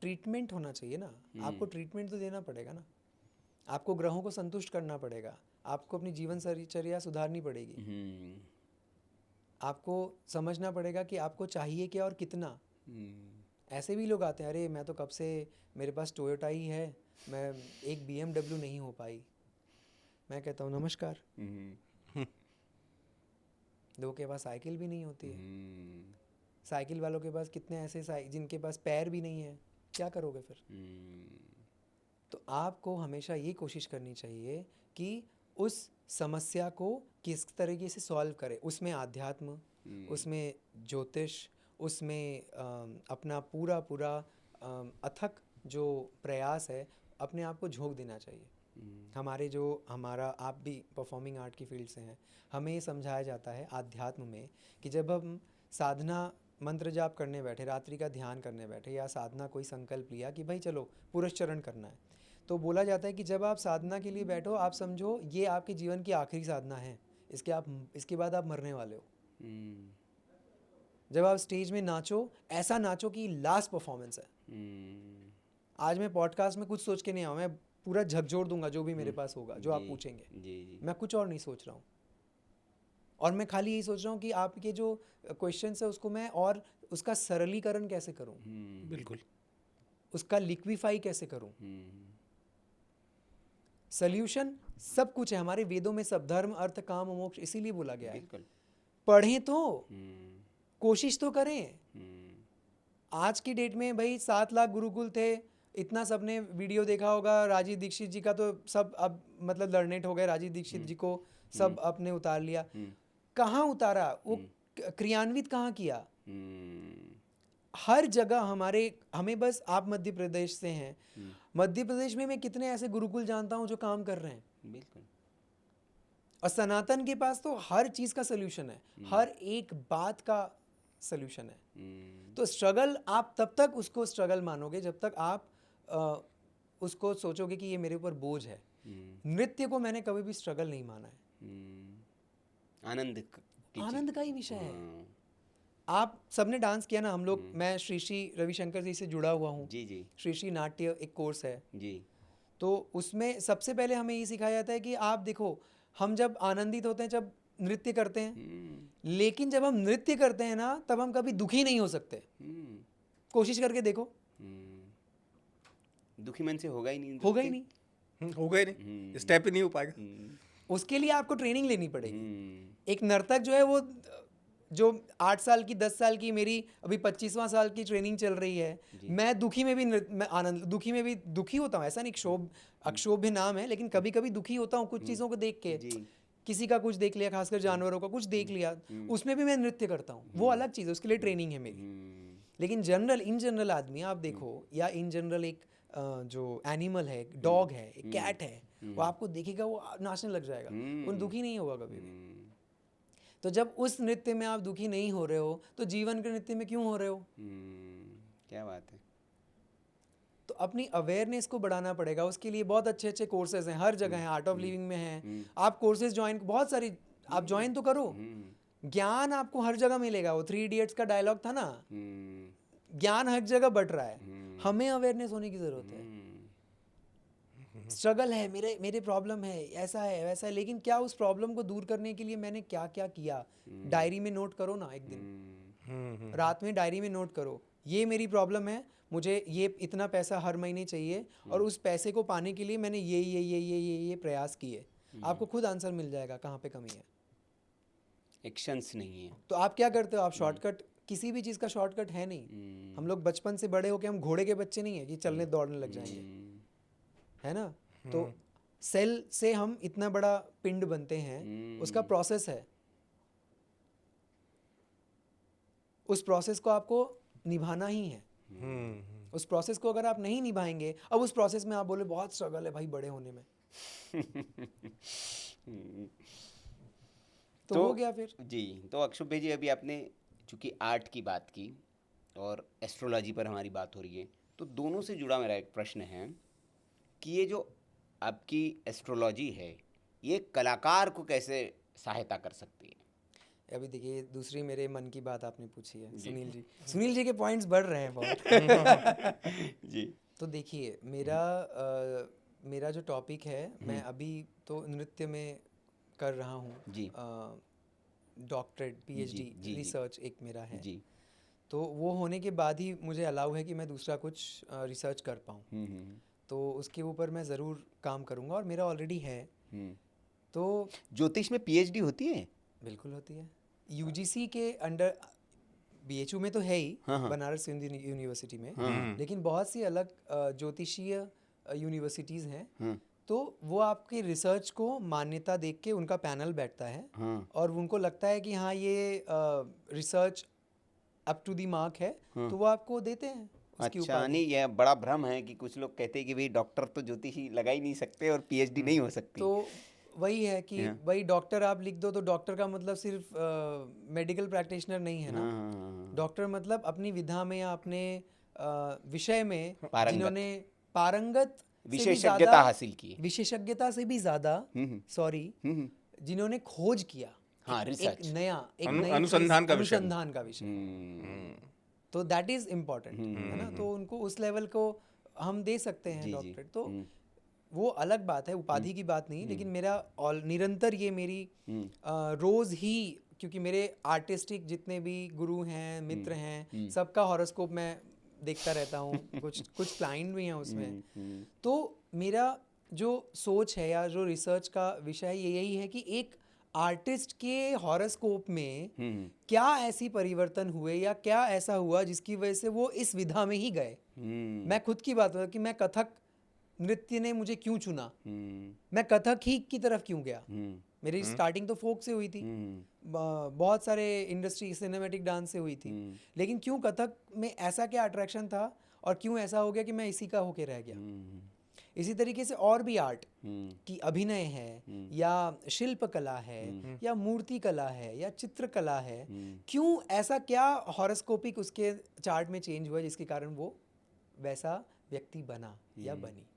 ट्रीटमेंट होना चाहिए ना, आपको ट्रीटमेंट तो देना पड़ेगा ना, आपको ग्रहों को संतुष्ट करना पड़ेगा, आपको अपनी जीवन चर्या सुधारनी पड़ेगी, आपको समझना पड़ेगा कि आपको चाहिए क्या और कितना। ऐसे भी लोग आते हैं, अरे मैं तो कब से, मेरे पास टोयोटा ही है, मैं एक BMW नहीं हो पाई। मैं कहता हूँ नमस्कार, लोगों के पास साइकिल भी नहीं होती है, साइकिल वालों के पास कितने ऐसे जिनके पास पैर भी नहीं है, क्या करोगे फिर? तो आपको हमेशा ये कोशिश करनी चाहिए कि उस समस्या को किस तरीके से सॉल्व करें, उसमें आध्यात्म, उसमें ज्योतिष, उसमें अपना पूरा अथक जो प्रयास है, अपने आप को झोंक देना चाहिए। हमारा आप भी परफॉर्मिंग आर्ट की फील्ड से हैं, हमें ये समझाया जाता है आध्यात्म में कि जब हम साधना, मंत्र जाप करने बैठे, रात्रि का ध्यान करने बैठे, या साधना कोई संकल्प लिया कि भाई चलो पुरस्चरण करना है, तो बोला जाता है कि जब आप साधना के लिए बैठो, आप समझो ये आपके जीवन की आखिरी साधना है, इसके बाद आप मरने वाले हो। जब आप स्टेज में नाचो, ऐसा नाचो कि लास्ट परफॉर्मेंस है। आज मैं पॉडकास्ट में कुछ सोच के नहीं आया, मैं पूरा झकझोर दूंगा जो भी मेरे पास होगा, जो आप पूछेंगे, मैं कुछ और नहीं सोच रहा हूँ, और मैं खाली यही सोच रहा हूँ कि आपके जो क्वेश्चंस है उसको मैं और उसका सरलीकरण कैसे करूँ, बिल्कुल, उसका लिक्विफाई कैसे करूँ। सॉल्यूशन सब कुछ है हमारे वेदों में, सब धर्म अर्थ काम मोक्ष इसीलिए बोला गया है। पढ़ें तो, कोशिश तो करें। आज की डेट में भाई 7 लाख गुरुकुल थे, इतना सबने वीडियो देखा होगा, राजीव दीक्षित जी का तो सब अब मतलब लर्नेट हो गए, राजीव दीक्षित जी को सब अपने उतार लिया। कहाँ उतारा वो, क्रियान्वित कहाँ किया? हर जगह हमें बस, आप मध्य प्रदेश से हैं, मध्य प्रदेश में मैं कितने ऐसे गुरुकुल जानता हूँ जो काम कर रहे हैं। बिल्कुल। और सनातन के पास तो हर चीज का सोल्यूशन है, हर एक बात का सोल्यूशन है। तो स्ट्रगल, आप तब तक उसको स्ट्रगल मानोगे जब तक आप उसको सोचोगे कि ये मेरे ऊपर बोझ है। नृत्य को मैंने कभी भी स्ट्रगल नहीं माना है, आनंद का ही विषय है। आप सबने डांस किया ना, हम लोग, मैं श्री रविशंकर जी से जुड़ा हुआ हूँ, जी। श्री नाट्य एक कोर्स है जी। तो उसमें सबसे पहले हमें ये सिखाया जाता है कि आप देखो, हम जब आनंदित होते हैं, जब नृत्य करते हैं, लेकिन जब हम नृत्य करते हैं ना, तब हम कभी दुखी नहीं हो सकते। कोशिश करके देखो, दुखी मन से होगा ही नहीं, स्टेप ही नहीं हो पाएगा। उसके लिए आपको ट्रेनिंग लेनी पड़ेगी। एक नर्तक जो है वो जो 8 साल की 10 साल की मेरी अभी 25वां साल की ट्रेनिंग चल रही है, मैं दुखी में भी मैं आनंद दुखी में भी दुखी होता हूँ, ऐसा नहीं अक्षोभ्य नाम है, लेकिन कभी कभी दुखी होता हूँ कुछ चीज़ों को देख के। जी। किसी का कुछ देख लिया, खासकर जानवरों का कुछ देख लिया, उसमें भी मैं नृत्य करता हूँ, वो अलग चीज़ है, उसके लिए ट्रेनिंग है मेरी। लेकिन इन जनरल आदमी आप देखो, या इन जनरल एक जो एनिमल है, एक डॉग है, एक कैट है, वो आपको देखेगा वो नाचने लग जाएगा, वो दुखी नहीं होगा कभी भी। तो जब उस नृत्य में आप दुखी नहीं हो रहे हो, तो जीवन के नृत्य में क्यों हो रहे हो? क्या बात है। तो अपनी अवेयरनेस को बढ़ाना पड़ेगा, उसके लिए बहुत अच्छे अच्छे कोर्सेज हैं, हर जगह हैं, आर्ट ऑफ लिविंग में हैं, आप कोर्सेज ज्वाइन, बहुत सारी आप ज्वाइन तो करो, ज्ञान आपको हर जगह मिलेगा। वो 3 इडियट्स का डायलॉग था ना, ज्ञान हर जगह बट रहा है, हमें अवेयरनेस होने की जरूरत है। स्ट्रगल है, मेरे प्रॉब्लम है, ऐसा है वैसा है, लेकिन क्या उस प्रॉब्लम को दूर करने के लिए मैंने क्या क्या किया? डायरी में नोट करो ना, एक दिन रात में डायरी में नोट करो, ये मेरी प्रॉब्लम है, मुझे ये इतना पैसा हर महीने चाहिए, और उस पैसे को पाने के लिए मैंने ये प्रयास किए। आपको खुद आंसर मिल जाएगा कहाँ पे कमी है। एक्शंस नहीं है। तो आप क्या करते हो? आप शॉर्टकट, किसी भी चीज़ का शॉर्टकट है नहीं। हम लोग बचपन से बड़े होके हम घोड़े के बच्चे नहीं है कि चलने दौड़ने लग जाएंगे, है ना? तो सेल से हम इतना बड़ा पिंड बनते हैं, उसका प्रोसेस है, उस प्रोसेस को आपको निभाना ही है। उस प्रोसेस को अगर आप नहीं निभाएंगे, अब उस प्रोसेस में आप बोले बहुत स्ट्रगल है भाई बड़े होने में, तो हो गया फिर। जी। तो अक्षुभ भाई जी, अभी आपने चूंकि आर्ट की बात की और एस्ट्रोलॉजी पर हमारी बात हो रही है, तो दोनों से जुड़ा मेरा एक प्रश्न है कि ये जो आपकी एस्ट्रोलॉजी है, ये कलाकार को कैसे सहायता कर सकती है? अभी देखिए, दूसरी मेरे मन की बात आपने पूछी है सुनील जी के पॉइंट्स बढ़ रहे हैं बहुत। जी। तो देखिए, मेरा जो टॉपिक है, मैं अभी तो नृत्य में कर रहा हूँ जी। डॉक्टरेट, पीएचडी जी। रिसर्च एक मेरा है। जी। तो वो होने के बाद ही मुझे अलाउ है कि मैं दूसरा कुछ रिसर्च कर पाऊँ। तो उसके ऊपर मैं ज़रूर काम करूँगा, और मेरा ऑलरेडी है। तो ज्योतिष में पीएचडी होती है? बिल्कुल होती है, यूजीसी के अंडर, बीएचयू में तो है ही, बनारस हिंदू यूनिवर्सिटी में, लेकिन बहुत सी अलग ज्योतिषीय यूनिवर्सिटीज़ हैं। तो वो आपके रिसर्च को मान्यता देख के उनका पैनल बैठता है, और उनको लगता है कि हाँ ये research up to the mark है, तो वो आपको देते हैं उसकी अच्छा, उपाधि। नहीं, यह बड़ा भ्रम है कि कुछ लोग कहते हैं कि भाई डॉक्टर तो ज्योतिषी लगा ही नहीं सकते और पीएचडी नहीं हो सकती। तो वही है कि भाई डॉक्टर आप लिख दो, तो डॉक्टर का मतलब सिर्फ मेडिकल प्रैक्टिशनर नहीं है ना। डॉक्टर मतलब अपनी विधा में या अपने विषय में जिन्होंने पारंगत विशेषज्ञता हासिल की, विशेषज्ञता से भी ज़्यादा, सॉरी, जिन्होंने खोज किया, हाँ, एक नया अनुसंधान का विषय, तो दैट इज इम्पोर्टेंट, है ना। तो उनको उस लेवल को हम दे सकते हैं डॉक्टरेट, तो वो अलग बात है, उपाधि की बात नहीं। लेकिन मेरा निरंतर ये मेरी रोज ही, क्योंकि मेरे आर्टिस्टिक जितने भी गुरु हैं, मित्र हैं, सबका हॉरोस्कोप मैं देखता रहता हूँ, कुछ क्लाइंट भी हैं उसमें। तो मेरा जो सोच है या जो रिसर्च का विषय है, ये यही है कि एक आर्टिस्ट के हॉरोस्कोप में क्या ऐसी परिवर्तन हुए या क्या ऐसा हुआ जिसकी वजह से वो इस विधा में ही गए। मैं खुद की बात बता कि मैं कथक नृत्य ने मुझे क्यों चुना, मैं कथक ही की तरफ क्यों गया। मेरी स्टार्टिंग तो फोक से हुई थी, बहुत सारे इंडस्ट्री सिनेमैटिक डांस से हुई थी, लेकिन क्यों कथक में ऐसा क्या अट्रैक्शन था और क्यों ऐसा हो गया कि मैं इसी का होके रह गया। इसी तरीके से और भी आर्ट की अभिनय है या शिल्प कला है या मूर्ति कला है या चित्र कला है, क्यों ऐसा क्या हॉरोस्कोपिक उसके चार्ट में चेंज हुआ जिसके कारण वो वैसा व्यक्ति बना या बनी।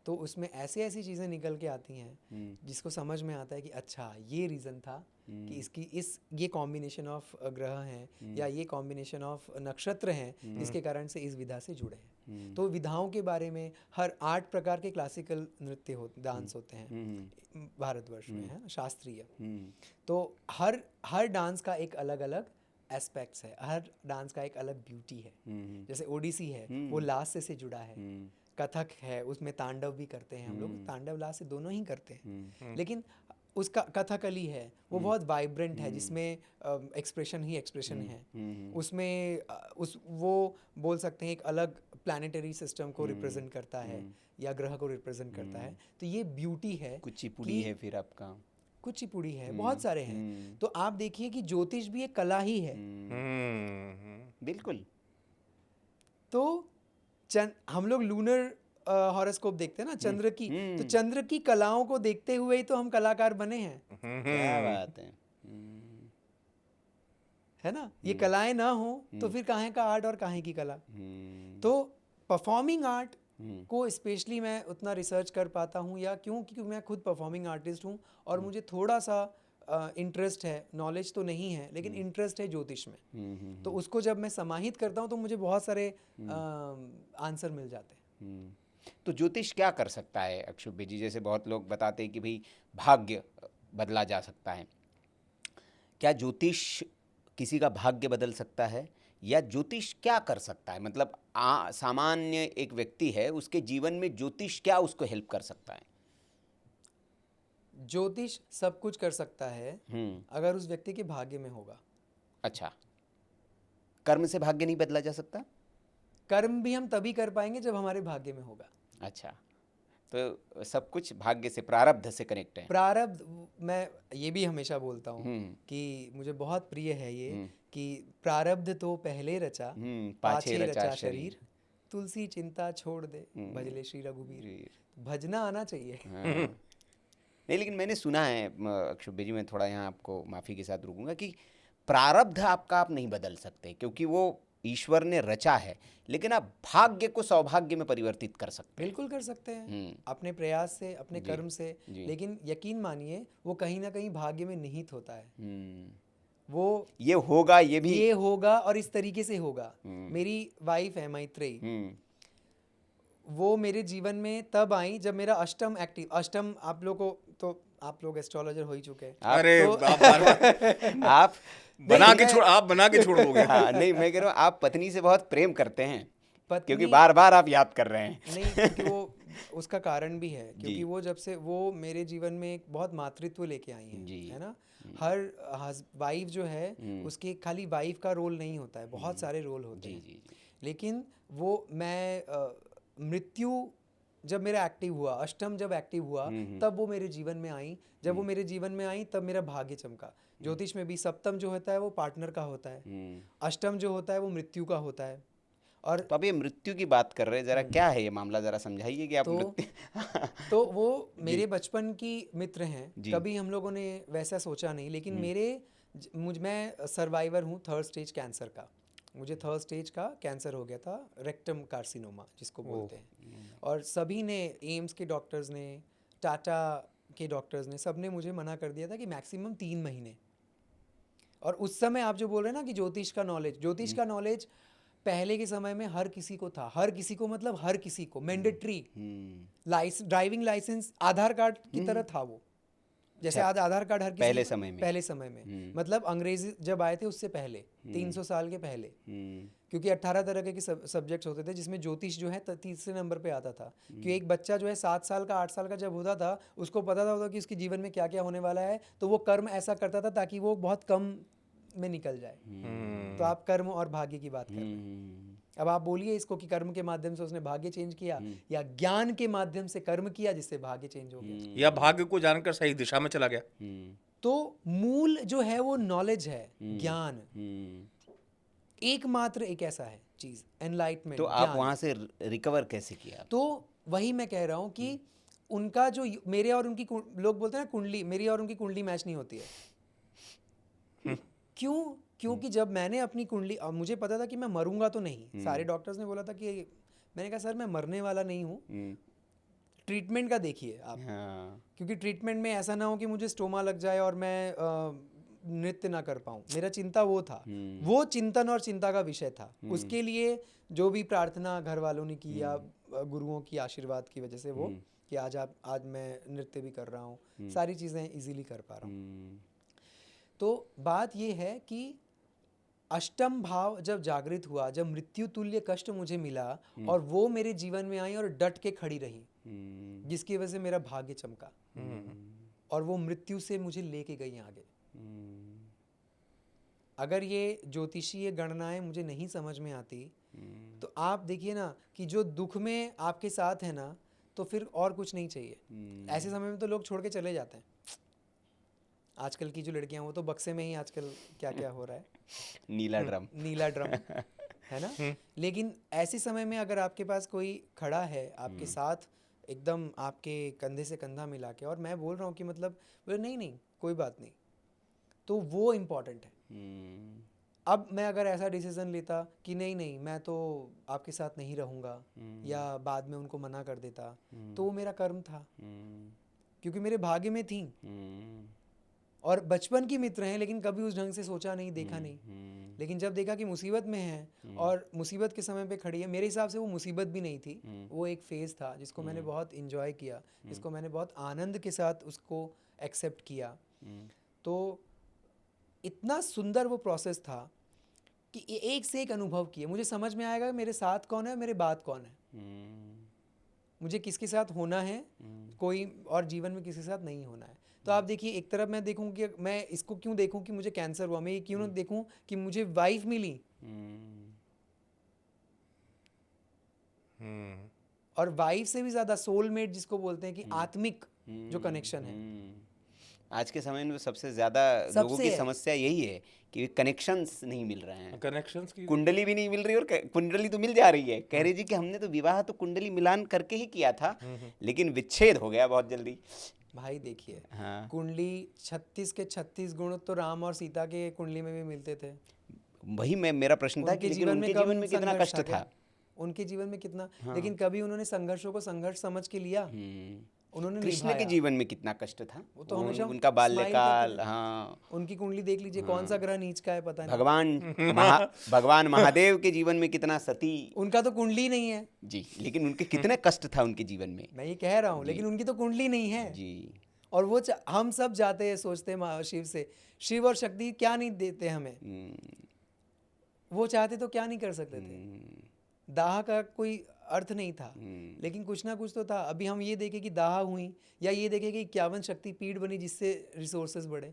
तो उसमें ऐसे ऐसी चीज़ें निकल के आती हैं जिसको समझ में आता है कि अच्छा ये रीज़न था कि ये कॉम्बिनेशन ऑफ ग्रह हैं या ये कॉम्बिनेशन ऑफ नक्षत्र हैं जिसके कारण से इस विधा से जुड़े हैं। तो विधाओं के बारे में हर 8 प्रकार के क्लासिकल नृत्य डांस होते हैं भारतवर्ष में, है ना, शास्त्रीय। तो हर डांस का एक अलग अलग एस्पेक्ट्स है, हर डांस का एक अलग ब्यूटी है। जैसे ओडिसी है, वो लास्य से जुड़ा है, कथक है उसमें तांडव भी करते हैं हम लोग, तांडव लास्य दोनों ही करते हैं, लेकिन उसका कथकली है वो बहुत वाइब्रेंट है, जिसमें एक्सप्रेशन ही एक्सप्रेशन है। उसमें उस वो बोल सकते हैं एक अलग प्लानिटरी सिस्टम को रिप्रेजेंट करता है या ग्रह को रिप्रेजेंट करता है। तो ये ब्यूटी है। कुचिपुड़ी है फिर आपका। कुचिपुड़ी है, बहुत सारे हैं। तो आप देखिए कि ज्योतिष भी एक कला ही है। बिल्कुल। तो हम लोग लूनर हॉरोस्कोप देखते हैं ना, चंद्र की, तो चंद्र की कलाओं को देखते हुए ही तो हम कलाकार बने हैं। क्या बात है ना? ये कलाएं ना हो तो फिर काहे का आर्ट और काहे की कला। तो परफॉर्मिंग आर्ट को स्पेशली मैं उतना रिसर्च कर पाता हूँ, या क्योंकि मैं खुद परफॉर्मिंग आर्टिस्ट हूँ और मुझे थोड़ा सा इंटरेस्ट है, नॉलेज तो नहीं है लेकिन इंटरेस्ट है ज्योतिष में। तो उसको जब मैं समाहित करता हूँ तो मुझे बहुत सारे आंसर मिल जाते हैं। तो ज्योतिष क्या कर सकता है अक्षुब्य जी? जैसे बहुत लोग बताते हैं कि भाई भाग्य बदला जा सकता है। क्या ज्योतिष किसी का भाग्य बदल सकता है, या ज्योतिष क्या कर सकता है? मतलब सामान्य एक व्यक्ति है, उसके जीवन में ज्योतिष क्या उसको हेल्प कर सकता है? ज्योतिष सब कुछ कर सकता है अगर उस व्यक्ति के भाग्य में होगा। अच्छा, कर्म से भाग्य नहीं बदला जा सकता? कर्म भी हम तभी कर पाएंगे जब हमारे भाग्य में होगा। अच्छा, तो सब कुछ भाग्य से, प्रारब्ध से कनेक्ट है। प्रारब्ध, मैं ये भी हमेशा बोलता हूँ कि मुझे बहुत प्रिय है ये कि प्रारब्ध तो पहले रचा, पाछे रचा शरीर, तुलसी चिंता छोड़ दे, भजले श्री रघुवीर। भजना आना चाहिए। नहीं, लेकिन मैंने सुना है अक्षुब्य जी, मैं थोड़ा यहाँ आपको माफ़ी के साथ रुकूंगा, कि प्रारब्ध आपका आप नहीं बदल सकते क्योंकि वो ईश्वर ने रचा है, लेकिन आप भाग्य को सौभाग्य में परिवर्तित कर सकते हैं। बिल्कुल कर सकते हैं, अपने प्रयास से, अपने कर्म से। लेकिन यकीन मानिए वो कहीं ना कहीं भाग्य में निहित होता है। वो ये होगा, ये होगा और इस तरीके से होगा। मेरी वाइफ है मैत्रेयी, वो मेरे जीवन में तब आई जब मेरा अष्टम एक्टिव, अष्टम आप लोग को, तो आप लोग एस्ट्रोलॉजर हो ही चुके हैं। अरे तो आप बना के छोड़ दोगे। हाँ, नहीं, मैं कह रहा हूँ आप पत्नी से बहुत प्रेम करते हैं, क्योंकि बार बार आप याद कर रहे हैं। नहीं, क्योंकि वो उसका कारण भी है, क्योंकि वो जब से वो मेरे जीवन में एक बहुत मातृत्व लेके आई है ना। हर वाइफ जो है उसके खाली वाइफ का रोल नहीं होता है, बहुत सारे रोल होते हैं। लेकिन वो मैं मृत्यु जब मेरा एक्टिव हुआ, अष्टम जब एक्टिव हुआ, तब वो मेरे जीवन में आई। जब वो मेरे जीवन में आई तब मेरा भाग्य चमका। ज्योतिष में भी सप्तम जो होता है वो पार्टनर का होता है, अष्टम जो होता है वो मृत्यु का होता है। और तो अब ये मृत्यु की बात कर रहे हैं, जरा क्या है ये मामला, जरा समझाइए कि आप तो वो मेरे बचपन की मित्र हैं, कभी हम लोगों ने वैसा सोचा नहीं, लेकिन मैं सर्वाइवर हूँ 3rd स्टेज कैंसर का। मुझे 3rd स्टेज का कैंसर हो गया था, रेक्टम कार्सिनोमा जिसको बोलते हैं। और सभी ने, एम्स के डॉक्टर्स ने, टाटा के डॉक्टर्स ने, सब ने मुझे मना कर दिया था कि मैक्सिमम 3 महीने। और उस समय आप जो बोल रहे हैं ना कि ज्योतिष का नॉलेज पहले के समय में हर किसी को था। हर किसी को मतलब हर किसी को, मैंडेटरी ड्राइविंग लाइसेंस आधार कार्ड की तरह था वो। जैसे आज आधार कार्ड हर किसी पहले समय में मतलब अंग्रेजी जब आए थे उससे पहले 300 साल के पहले, क्योंकि 18 तरह के सब्जेक्ट्स होते थे जिसमें ज्योतिष जो है तीसरे नंबर पे आता था। कि एक बच्चा जो है 7 साल का 8 साल का जब होता था, उसको पता था कि उसके जीवन में क्या क्या होने वाला है, तो वो कर्म ऐसा करता था ताकि वो बहुत कम में निकल जाए। तो आप कर्म और भाग्य की बात कर रहे हैं। अब आप बोलिए इसको कि कर्म के माध्यम से उसने भाग्य चेंज किया, या ज्ञान के माध्यम से कर्म किया जिससे भाग्य चेंज हो गया, या भाग्य को जानकर सही दिशा में चला गया। तो मूल जो है वो नॉलेज है, ज्ञान एकमात्र एक ऐसा है चीज, एनलाइटमेंट। तो आप वहां से रिकवर कैसे किया? तो वही मैं कह रहा हूँ कि उनका जो, मेरे और उनकी, लोग बोलते हैं ना कुंडली, मेरी और उनकी कुंडली मैच नहीं होती है। क्योंकि जब मैंने अपनी कुंडली, मुझे पता था कि मैं मरूंगा तो नहीं। सारे डॉक्टर्स ने बोला था कि, मैंने कहा सर मैं मरने वाला नहीं हूँ, ट्रीटमेंट का देखिए आप। क्योंकि ट्रीटमेंट में ऐसा ना हो कि मुझे स्टोमा लग जाए और मैं नृत्य ना कर पाऊँ। मेरा चिंता वो था, वो चिंतन और चिंता का विषय था। उसके लिए जो भी प्रार्थना घर वालों ने की या गुरुओं की आशीर्वाद की वजह से, वो कि आज मैं नृत्य भी कर रहा हूँ, सारी चीज़ें इजीली कर पा रहा हूँ। तो बात ये है कि अष्टम भाव जब जागृत हुआ, जब मृत्यु तुल्य कष्ट मुझे मिला और वो मेरे जीवन में आई और डट के खड़ी रही, जिसकी वजह से मेरा भाग्य चमका। और वो मृत्यु से मुझे लेके गई आगे। अगर ये ज्योतिषीय गणनाएं मुझे नहीं समझ में आती तो आप देखिए ना कि जो दुख में आपके साथ है ना, तो फिर और कुछ नहीं चाहिए। ऐसे समय में तो लोग छोड़ के चले जाते हैं। आजकल की जो लड़कियां, वो तो बक्से में ही आजकल क्या क्या हो रहा है, नीला ड्रम। नीला ड्रम, है ना। लेकिन ऐसे समय में अगर आपके पास कोई खड़ा है आपके साथ, एकदम आपके कंधे से कंधा मिला के, और मैं बोल रहा हूँ कि मतलब बोले नहीं नहीं कोई बात नहीं, तो वो इम्पॉर्टेंट है। अब मैं अगर ऐसा डिसीजन लेता कि नहीं नहीं मैं तो आपके साथ नहीं रहूँगा, या बाद में उनको मना कर देता, तो वो मेरा कर्म था, क्योंकि मेरे भाग्य में थी। और बचपन की मित्र हैं, लेकिन कभी उस ढंग से सोचा नहीं, देखा नहीं। लेकिन जब देखा कि मुसीबत में है और मुसीबत के समय पे खड़ी है, मेरे हिसाब से वो मुसीबत भी नहीं थी, वो एक फेज़ था जिसको मैंने बहुत इंजॉय किया, जिसको मैंने बहुत आनंद के साथ उसको एक्सेप्ट किया। तो इतना सुंदर वो प्रोसेस था कि एक से एक अनुभव किए। मुझे समझ में आएगा मेरे साथ कौन है, मेरे बाद कौन है, मुझे किसके साथ होना है, कोई और जीवन में किसी के साथ नहीं होना है। तो आप देखिए, एक तरफ मैं देखूं कि मैं इसको क्यों देखूं कि मुझे कैंसर हुआ, मैं ये क्यों ना देखूं कि मुझे वाइफ मिली, और वाइफ से भी ज़्यादा सोलमेट जिसको बोलते हैं कि आत्मिक जो कनेक्शन है। आज के समय में सबसे ज़्यादा लोगों की समस्या यही है कि कनेक्शंस नहीं मिल रहे हैं, कनेक्शंस की कुंडली भी नहीं मिल रही, और कुंडली तो मिल जा रही है। कह रही जी कि हमने तो विवाह तो कुंडली मिलान करके ही किया था, लेकिन विच्छेद हो गया बहुत जल्दी। भाई देखिए, हाँ। कुंडली 36 के 36 गुण तो राम और सीता के कुंडली में भी मिलते थे। वही मेरा प्रश्न था कि लेकिन उनके जीवन में कितना कष्ट था, उनके जीवन में कितना, लेकिन कभी उन्होंने संघर्षों को संघर्ष समझ के लिया, उन्होंने कृष्ण के जीवन में कितना कष्ट था, वो तो हमेशा उनका बाल्यकाल। smile करते थे। हाँ, उनकी कुंडली देख लीजिए, कौन सा ग्रह नीच का है पता नहीं। भगवान महादेव के जीवन में कितना सती, उनका तो कुंडली नहीं है जी, लेकिन उनके कितने कष्ट था उनके जीवन में, मैं ये कह रहा हूँ, लेकिन उनकी तो कुंडली नहीं है जी। और वो हम सब जाते हैं, सोचते हैं शिव से, शिव और शक्ति क्या नहीं देते हमें, वो चाहते तो क्या नहीं कर सकते थे। दाह का कोई अर्थ नहीं था, लेकिन कुछ ना कुछ तो था। अभी हम ये देखें कि दाह हुई, या ये देखें कि 51 शक्ति पीठ बनी जिससे रिसोर्सेज बढ़े,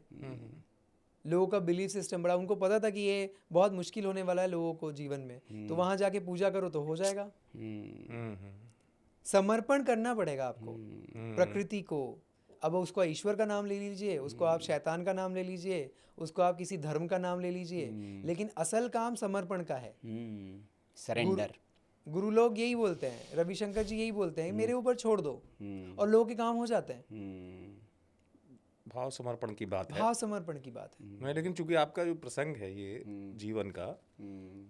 लोगों का बिलीफ सिस्टम बढ़ा। उनको पता था कि ये बहुत मुश्किल होने वाला है लोगों को जीवन में, तो वहां जाके पूजा करो तो हो जाएगा। समर्पण करना पड़ेगा आपको प्रकृति को। अब उसको ईश्वर का नाम ले लीजिए, उसको आप शैतान का नाम ले लीजिए, उसको आप किसी धर्म का नाम ले लीजिए, लेकिन असल काम समर्पण का है, सरेंडर। गुरु लोग यही बोलते हैं, रविशंकर जी यही बोलते हैं, मेरे ऊपर छोड़ दो, और लोगों के काम हो जाते हैं। भाव समर्पण की बात है, भाव समर्पण की बात है। मैं, लेकिन चूंकि आपका जो प्रसंग है ये जीवन का,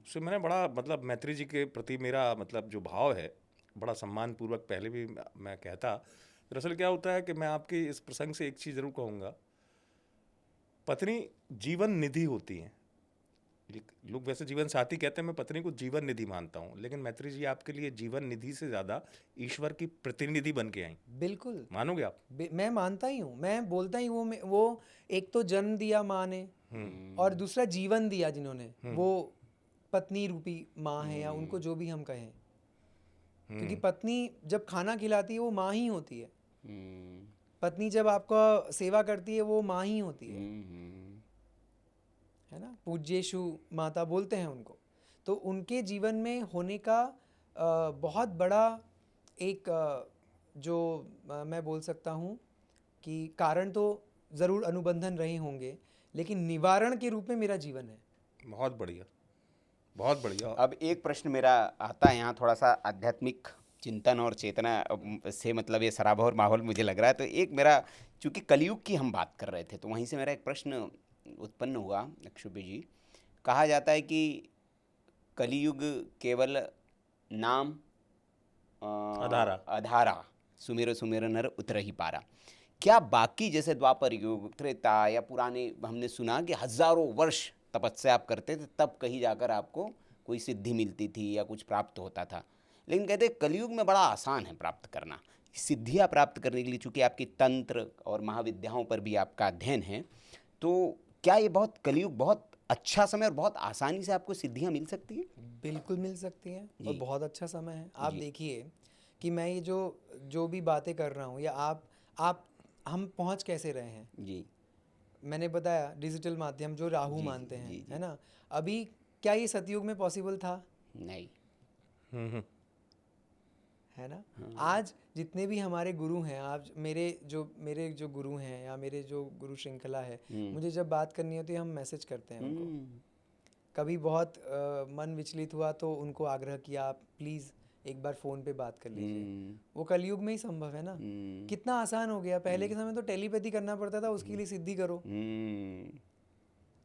उससे मैंने बड़ा मतलब मैत्री जी के प्रति मेरा मतलब जो भाव है बड़ा सम्मान पूर्वक पहले भी मैं कहता। दरअसल क्या होता है कि मैं आपके इस प्रसंग से एक चीज़ जरूर कहूँगा, पत्नी जीवन निधि होती है। लोग वैसे जीवन साथी कहते हैं, मैं पत्नी को जीवन निधि मानता हूँ, लेकिन मैत्री जी आपके लिए जीवन निधि से ज़्यादा ईश्वर की प्रतिनिधि बन के आई। बिल्कुल मानोगे आप? मैं मानता ही हूँ, मैं बोलता ही वो एक तो जन्म दिया माँ ने, और दूसरा जीवन दिया जिन्होंने, वो पत्नी रूपी माँ है, या उनको जो भी हम कहें, क्योंकि पत्नी जब खाना खिलाती है वो माँ ही होती है, पत्नी जब आपका सेवा करती है वो माँ ही होती है ना। पूज्येषु माता बोलते हैं उनको। तो उनके जीवन में होने का बहुत बड़ा एक जो मैं बोल सकता हूँ कि कारण तो ज़रूर अनुबंधन रहे होंगे, लेकिन निवारण के रूप में मेरा जीवन है। बहुत बढ़िया, बहुत बढ़िया। अब एक प्रश्न मेरा आता है यहाँ, थोड़ा सा आध्यात्मिक चिंतन और चेतना से मतलब ये सराबोर माहौल मुझे लग रहा है, तो एक मेरा, चूँकि कलयुग की हम बात कर रहे थे, तो वहीं से मेरा एक प्रश्न उत्पन्न हुआ। अक्षुभी जी, कहा जाता है कि कलियुग केवल नाम अधारा सुमेर सुमेर नर उतर ही पारा। क्या बाकी जैसे द्वापर युग, त्रेता या पुराने हमने सुना कि हजारों वर्ष तपस्या आप करते थे तब कहीं जाकर आपको कोई सिद्धि मिलती थी या कुछ प्राप्त होता था, लेकिन कहते कलयुग में बड़ा आसान है प्राप्त करना, सिद्धियाँ प्राप्त करने के लिए, चूँकि आपकी तंत्र और महाविद्याओं पर भी आपका अध्ययन है, तो क्या ये बहुत कलयुग बहुत अच्छा समय और बहुत आसानी से आपको सिद्धियाँ मिल सकती है? बिल्कुल मिल सकती हैं, और बहुत अच्छा समय है। आप देखिए कि मैं ये जो भी बातें कर रहा हूँ, या आप हम पहुंच कैसे रहे हैं। जी मैंने बताया डिजिटल माध्यम जो राहु जी, मानते जी, हैं, जी, जी। है ना। अभी क्या ये सतयुग में पॉसिबल था? नहीं। है ना। हाँ। आज जितने भी हमारे गुरु हैं, आज मेरे जो गुरु हैं या मेरे जो गुरु श्रृंखला है, मुझे जब बात करनी होती है हम मैसेज करते हैं उनको। कभी बहुत मन विचलित हुआ तो उनको आग्रह किया, आप प्लीज़ एक बार फ़ोन पे बात कर लीजिए। वो कलयुग में ही संभव है ना। कितना आसान हो गया। पहले के समय तो टेलीपैथी करना पड़ता था, उसके लिए सिद्धि करो।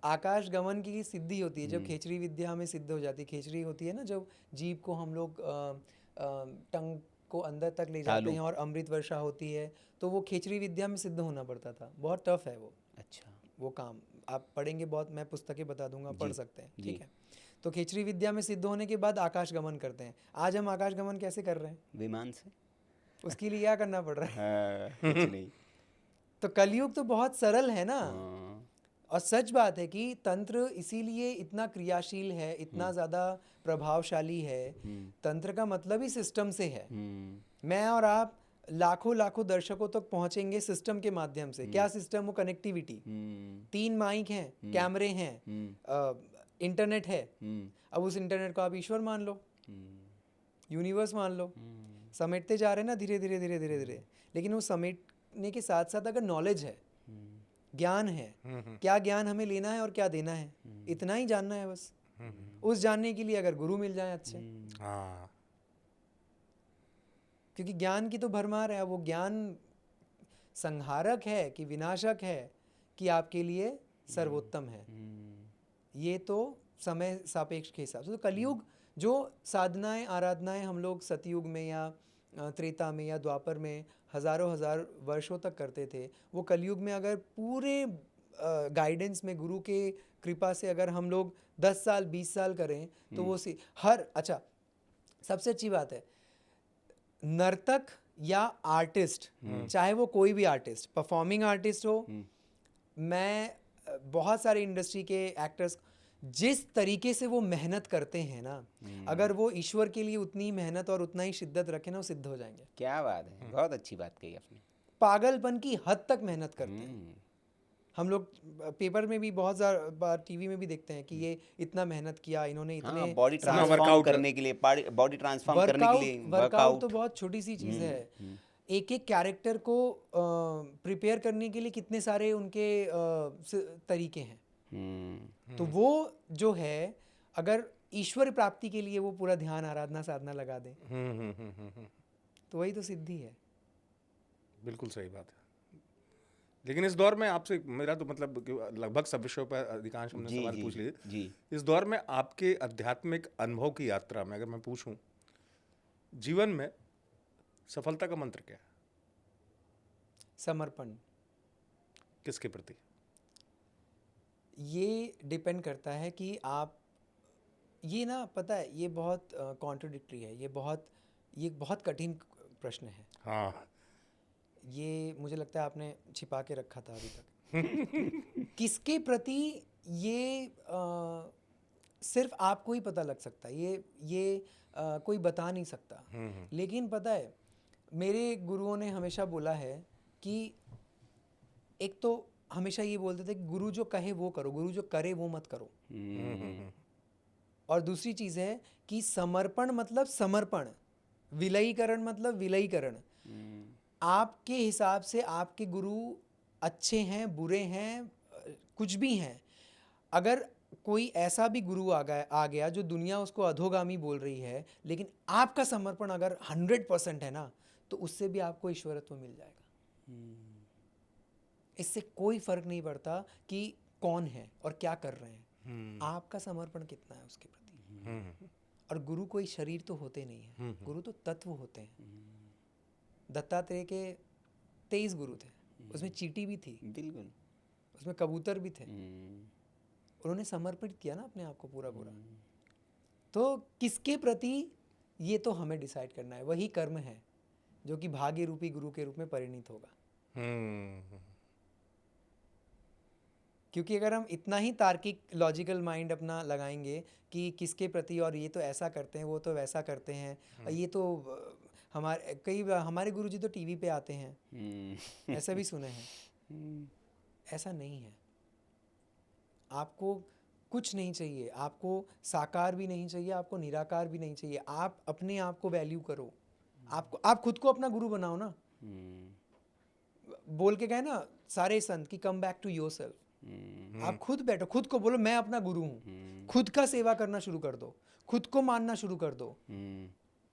आकाश गमन की सिद्धि होती है जब खेचरी विद्या हमें सिद्ध हो जाती है। खेचरी होती है ना, जब जीभ को हम लोग टंग को अंदर तक ले जाते हैं और अमृत वर्षा होती है, तो वो खेचरी विद्या में सिद्ध होना पड़ता था। बहुत टफ है वो। अच्छा। वो काम आप पढ़ेंगे, बहुत मैं पुस्तकें बता दूंगा, पढ़ सकते हैं, ठीक है। तो खेचरी विद्या में सिद्ध होने के बाद आकाश गमन करते हैं। आज हम आकाश गमन कैसे कर रहे हैं? विमान से। उसके लिए क्या करना पड़ रहा है? कुछ नहीं। तो कलयुग तो बहुत सरल है ना। हाँ। और सच बात है कि तंत्र इसीलिए इतना क्रियाशील है, इतना ज़्यादा प्रभावशाली है। तंत्र का मतलब ही सिस्टम से है। मैं और आप लाखों लाखों दर्शकों तक पहुंचेंगे सिस्टम के माध्यम से। क्या सिस्टम? वो कनेक्टिविटी। 3 माइक हैं, कैमरे हैं, इंटरनेट है। अब उस इंटरनेट को आप ईश्वर मान लो, यूनिवर्स मान लो। समेटते जा रहे हैं ना धीरे धीरे धीरे धीरे धीरे। लेकिन वो समेटने के साथ साथ अगर नॉलेज है, ज्ञान है, क्या ज्ञान हमें लेना है और क्या देना है, इतना ही जानना है बस। उस जानने के लिए अगर गुरु मिल जाए अच्छे, क्योंकि ज्ञान की तो भरमार है। वो ज्ञान संहारक है कि विनाशक है कि आपके लिए सर्वोत्तम है, ये तो समय सापेक्ष के हिसाब से। तो कलयुग जो साधनाएं आराधनाएं हम लोग सतयुग में या त्रेता में या द्वापर में हज़ारों हजार वर्षों तक करते थे, वो कलयुग में अगर पूरे गाइडेंस में गुरु के कृपा से अगर हम लोग 10 साल 20 साल करें तो वो अच्छा, सबसे अच्छी बात है, नर्तक या आर्टिस्ट, चाहे वो कोई भी आर्टिस्ट, परफॉर्मिंग आर्टिस्ट हो, मैं बहुत सारे इंडस्ट्री के एक्टर्स, जिस तरीके से वो मेहनत करते हैं ना, अगर वो ईश्वर के लिए उतनी मेहनत और उतना ही शिद्दत रखें ना, वो सिद्ध हो जाएंगे। क्या बात है, बहुत अच्छी बात कही आपने। पागलपन की हद तक मेहनत करते हैं। हम लोग पेपर में भी बहुत बार, टीवी में भी देखते हैं कि ये इतना मेहनत किया इन्होंने, इतने बॉडी ट्रांसफॉर्म करने के लिए, बॉडी ट्रांसफॉर्म करने के लिए वर्कआउट तो बहुत छोटी सी चीज़ है। एक एक कैरेक्टर को प्रिपेयर करने के लिए कितने सारे उनके तरीके हैं। तो वो जो है, अगर ईश्वर प्राप्ति के लिए वो पूरा ध्यान आराधना साधना लगा दें तो वही तो सिद्धि है। बिल्कुल सही बात है। लेकिन इस दौर में आपसे मेरा तो मतलब लगभग सब विषयों पर अधिकांश हमने सवाल पूछ लिए। इस दौर में आपके आध्यात्मिक अनुभव की यात्रा में अगर मैं पूछूं, जीवन में सफलता का मंत्र क्या है? समर्पण। किसके प्रति? ये डिपेंड करता है कि आप, ये ना पता है, ये बहुत कॉन्ट्रडिक्टरी है, ये बहुत कठिन प्रश्न है। हाँ, ये मुझे लगता है आपने छिपा के रखा था अभी तक। किसके प्रति, ये सिर्फ आपको ही पता लग सकता है, ये कोई बता नहीं सकता। लेकिन पता है, मेरे गुरुओं ने हमेशा बोला है कि एक तो हमेशा ये बोलते थे कि गुरु जो कहे वो करो, गुरु जो करे वो मत करो। और दूसरी चीज़ है कि समर्पण मतलब समर्पण, विलयीकरण मतलब विलयीकरण। आपके हिसाब से आपके गुरु अच्छे हैं, बुरे हैं, कुछ भी हैं, अगर कोई ऐसा भी गुरु आ गया जो दुनिया उसको अधोगामी बोल रही है, लेकिन आपका समर्पण अगर 100% है ना, तो उससे भी आपको ईश्वरत्व मिल जाएगा। इससे कोई फर्क नहीं पड़ता कि कौन है और क्या कर रहे हैं, आपका समर्पण कितना है उसके प्रति। और गुरु कोई शरीर तो होते नहीं है, गुरु तो तत्व होते हैं। दत्तात्रेय के 23 गुरु थे, उसमें चींटी भी थी, बिल्कुल, उसमें कबूतर भी थे। उन्होंने समर्पित किया ना अपने आप को पूरा। तो किसके प्रति, ये तो हमें डिसाइड करना है। वही कर्म है जो कि भाग्य रूपी गुरु के रूप में परिणित होगा। क्योंकि अगर हम इतना ही तार्किक लॉजिकल माइंड अपना लगाएंगे कि किसके प्रति, और ये तो ऐसा करते हैं, वो तो वैसा करते हैं, ये तो हमारे गुरुजी तो टीवी पे आते हैं, हम्म, ऐसा भी सुने हैं। हम्म, ऐसा नहीं है। आपको कुछ नहीं चाहिए, आपको साकार भी नहीं चाहिए, आपको निराकार भी नहीं चाहिए। आप अपने आप को वैल्यू करो। आप खुद को अपना गुरु बनाओ ना। बोल के गए ना सारे संत कि कम बैक टू योरसेल्फ। आप खुद बैठो, खुद को बोलो मैं अपना गुरु हूँ। खुद का सेवा करना शुरू कर दो, खुद को मानना शुरू कर दो।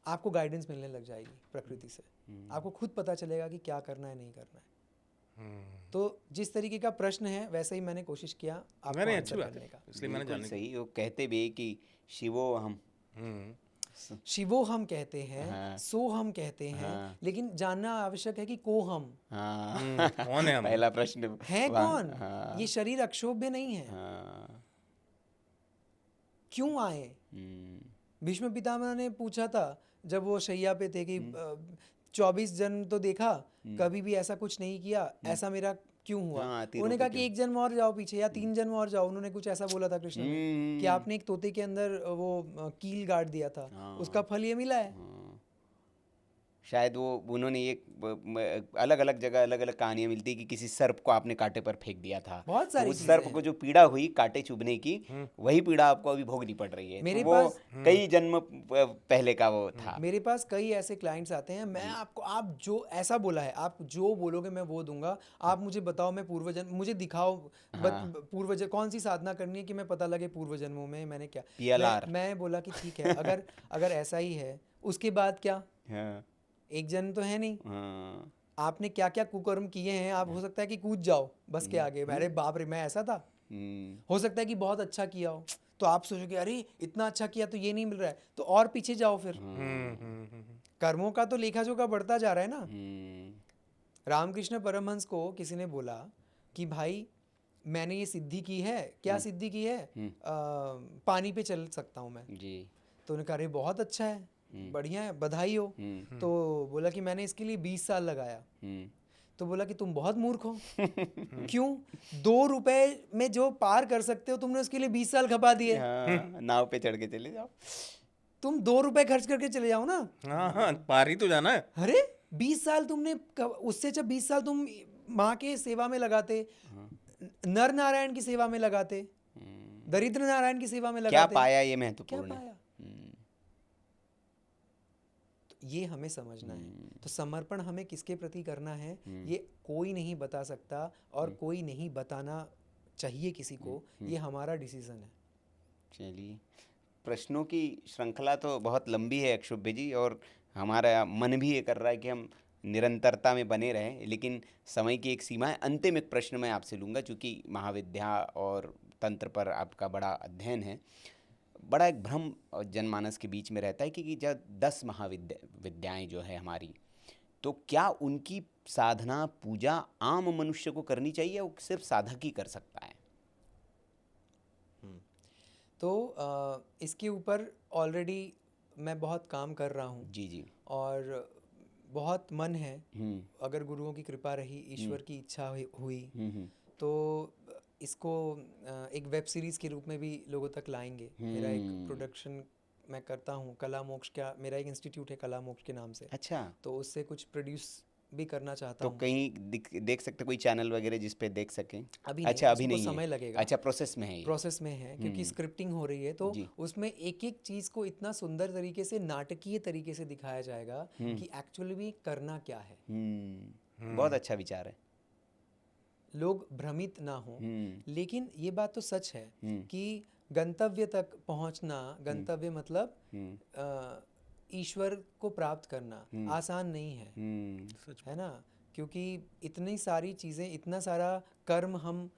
आपको गाइडेंस मिलने लग जाएगी प्रकृति से। आपको खुद पता चलेगा कि क्या करना है, नहीं करना है। तो जिस तरीके का प्रश्न है वैसे ही मैंने कोशिश किया आपको नहीं, अच्छी आंसर बात करने है, का। इसलिए मैंने बिल्कुल जाने सही। वो कहते भी कि शिवो हम। शिवो हम कहते हैं, हाँ। सो हम कहते हैं, हाँ। लेकिन जानना आवश्यक है कि को हम हाँ, कौन है हम? पहला प्रश्न है वहाँ- कौन। हाँ, ये शरीर अक्षोभ्य नहीं है। हाँ, क्यों आए? भीष्म पितामह ने पूछा था जब वो शैया पे थे कि 24 जन्म तो देखा, कभी भी ऐसा कुछ नहीं किया, ऐसा मेरा क्यों हुआ? हाँ, तीरों उन्होंने पे कहा कि क्यों? एक जन्म और जाओ पीछे या 3 जन्म और जाओ। उन्होंने कुछ ऐसा बोला था कृष्ण ने कि आपने एक तोते के अंदर वो कील गाड़ दिया था, उसका फल ये मिला है। शायद वो उन्होंने एक अलग अलग जगह अलग अलग कहानियां मिलती है कि किसी सर्प को आपने कांटे पर फेंक दिया था, बहुत तो सारी उस चीजें सर्प हैं। को जो पीड़ा हुई कांटे चुभने की, वही पीड़ा आपको अभी भोगनी पड़ रही है। मेरे तो वो पास कई जन्म पहले का वो था। मेरे पास कई ऐसे क्लाइंट्स आते हैं, मैं आपको, आप जो ऐसा बोला है, आप जो बोलोगे मैं वो दूंगा। आप मुझे बताओ, मैं पूर्व जन्म मुझे दिखाओ, पूर्व जन्म कौन सी साधना करनी है कि मैं पता लगे पूर्व जन्मों में मैंने क्या। PLR। मैं बोला कि ठीक है, अगर ऐसा ही है उसके बाद क्या? हाँ, एक जन्म तो है नहीं। हाँ, आपने क्या क्या कुकर्म किए हैं, आप हो सकता है कि कूद जाओ बस के आगे, अरे बाप रे मैं ऐसा था। हो सकता है कि बहुत अच्छा किया हो, तो आप सोचोगे अरे इतना अच्छा किया तो ये नहीं मिल रहा है, तो और पीछे जाओ फिर। कर्मों का तो लेखा जोखा बढ़ता जा रहा है ना। रामकृष्ण परमहंस को किसी ने बोला कि भाई मैंने ये सिद्धि की है। क्या सिद्धि की है? पानी पे चल सकता हूँ मैं। जी। तो उन्होंने कहा अरे बहुत अच्छा है, बढ़िया है, बधाई हो। तो बोला कि मैंने इसके लिए 20 साल लगाया। तो बोला कि तुम बहुत मूर्ख हो। क्यों? 2 रुपए में जो पार कर सकते हो तुमने उसके लिए 20 साल खपा दिए। हाँ, नाव पे चढ़ के चले जाओ। तुम 2 रुपए खर्च करके चले जाओ ना। हाँ, पार ही तो जाना है। अरे 20 साल तुमने उससे जब 20 साल तुम माँ के सेवा में लगाते, नर नारायण की सेवा में लगाते, दरिद्र नारायण की सेवा में क्या लगाते, पाया ये क्या महत्वपूर्ण है। पाया? तो ये हमें समझना है। तो समर्पण हमें किसके प्रति करना है ये कोई नहीं बता सकता, और कोई नहीं बताना चाहिए किसी को। ये हमारा डिसीजन है। चलिए, प्रश्नों की श्रृंखला तो बहुत लंबी है अक्षुभ्य जी, और हमारा मन भी ये कर रहा है कि हम निरंतरता में बने रहें, लेकिन समय की एक सीमा है। अंतिम एक प्रश्न मैं आपसे लूँगा, चूँकि महाविद्या और तंत्र पर आपका बड़ा अध्ययन है। बड़ा एक भ्रम जनमानस के बीच में रहता है कि जब 10 विद्याएं जो है हमारी, तो क्या उनकी साधना पूजा आम मनुष्य को करनी चाहिए, वो सिर्फ साधक ही कर सकता है? तो इसके ऊपर ऑलरेडी मैं बहुत काम कर रहा हूँ। जी जी। और बहुत मन है, अगर गुरुओं की कृपा रही, ईश्वर की इच्छा हुई तो इसको एक वेब सीरीज़ के रूप में भी लोगों तक लाएंगे। मेरा एक प्रोडक्शन मैं करता हूँ, कला मोक्ष का मेरा एक इंस्टीट्यूट है कला मोक्ष के नाम से। अच्छा, तो उससे कुछ प्रोड्यूस भी करना चाहता तो हूँ। कहीं देख सकते कोई चैनल वगैरह जिस पे देख सकें? अभी अच्छा, नहीं, अभी उसको नहीं है। समय लगेगा। अच्छा, प्रोसेस में है ये। प्रोसेस में है क्योंकि स्क्रिप्टिंग हो रही है, तो जी। उसमें एक एक चीज़ को इतना सुंदर तरीके से, नाटकीय तरीके से दिखाया जाएगा कि एक्चुअली भी करना क्या है। बहुत अच्छा विचार है। लोग भ्रमित ना हो। लेकिन ये बात तो सच है कि गंतव्य तक पहुंचना, गंतव्य मतलब ईश्वर को प्राप्त करना आसान नहीं है, है ना। क्योंकि इतनी सारी चीज़ें, इतना सारा कर्म हम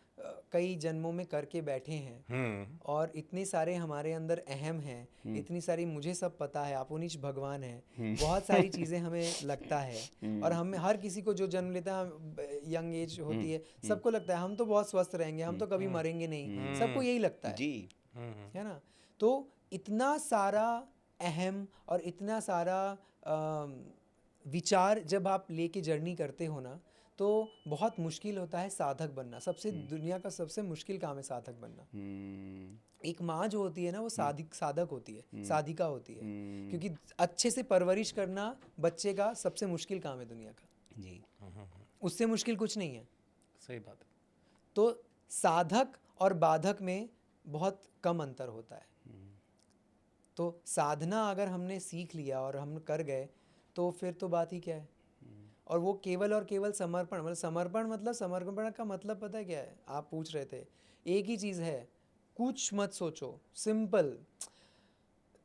कई जन्मों में करके बैठे हैं, और इतने सारे हमारे अंदर अहम हैं, इतनी सारी मुझे सब पता है, अपुनिच भगवान है, बहुत सारी चीज़ें हमें लगता है। और हम हर किसी को जो जन्म लेता है, यंग एज होती है, सबको लगता है हम तो बहुत स्वस्थ रहेंगे, हम तो कभी मरेंगे नहीं, सबको यही लगता है जी। है ना। तो इतना सारा अहम और इतना सारा विचार जब आप लेके जर्नी करते हो ना, तो बहुत मुश्किल होता है साधक बनना। सबसे दुनिया का सबसे मुश्किल काम है साधक बनना। एक माँ जो होती है ना वो साधक होती है, साधिका होती है, क्योंकि अच्छे से परवरिश करना बच्चे का सबसे मुश्किल काम है दुनिया का। जी। उससे मुश्किल कुछ नहीं है। सही बात है। तो साधक और बाधक में बहुत कम अंतर होता है। तो साधना अगर हमने सीख लिया और हम कर गए तो फिर तो बात ही क्या है। और वो केवल और केवल समर्पण, मतलब समर्पण का मतलब पता है क्या है? आप पूछ रहे थे, एक ही चीज़ है, कुछ मत सोचो, सिंपल।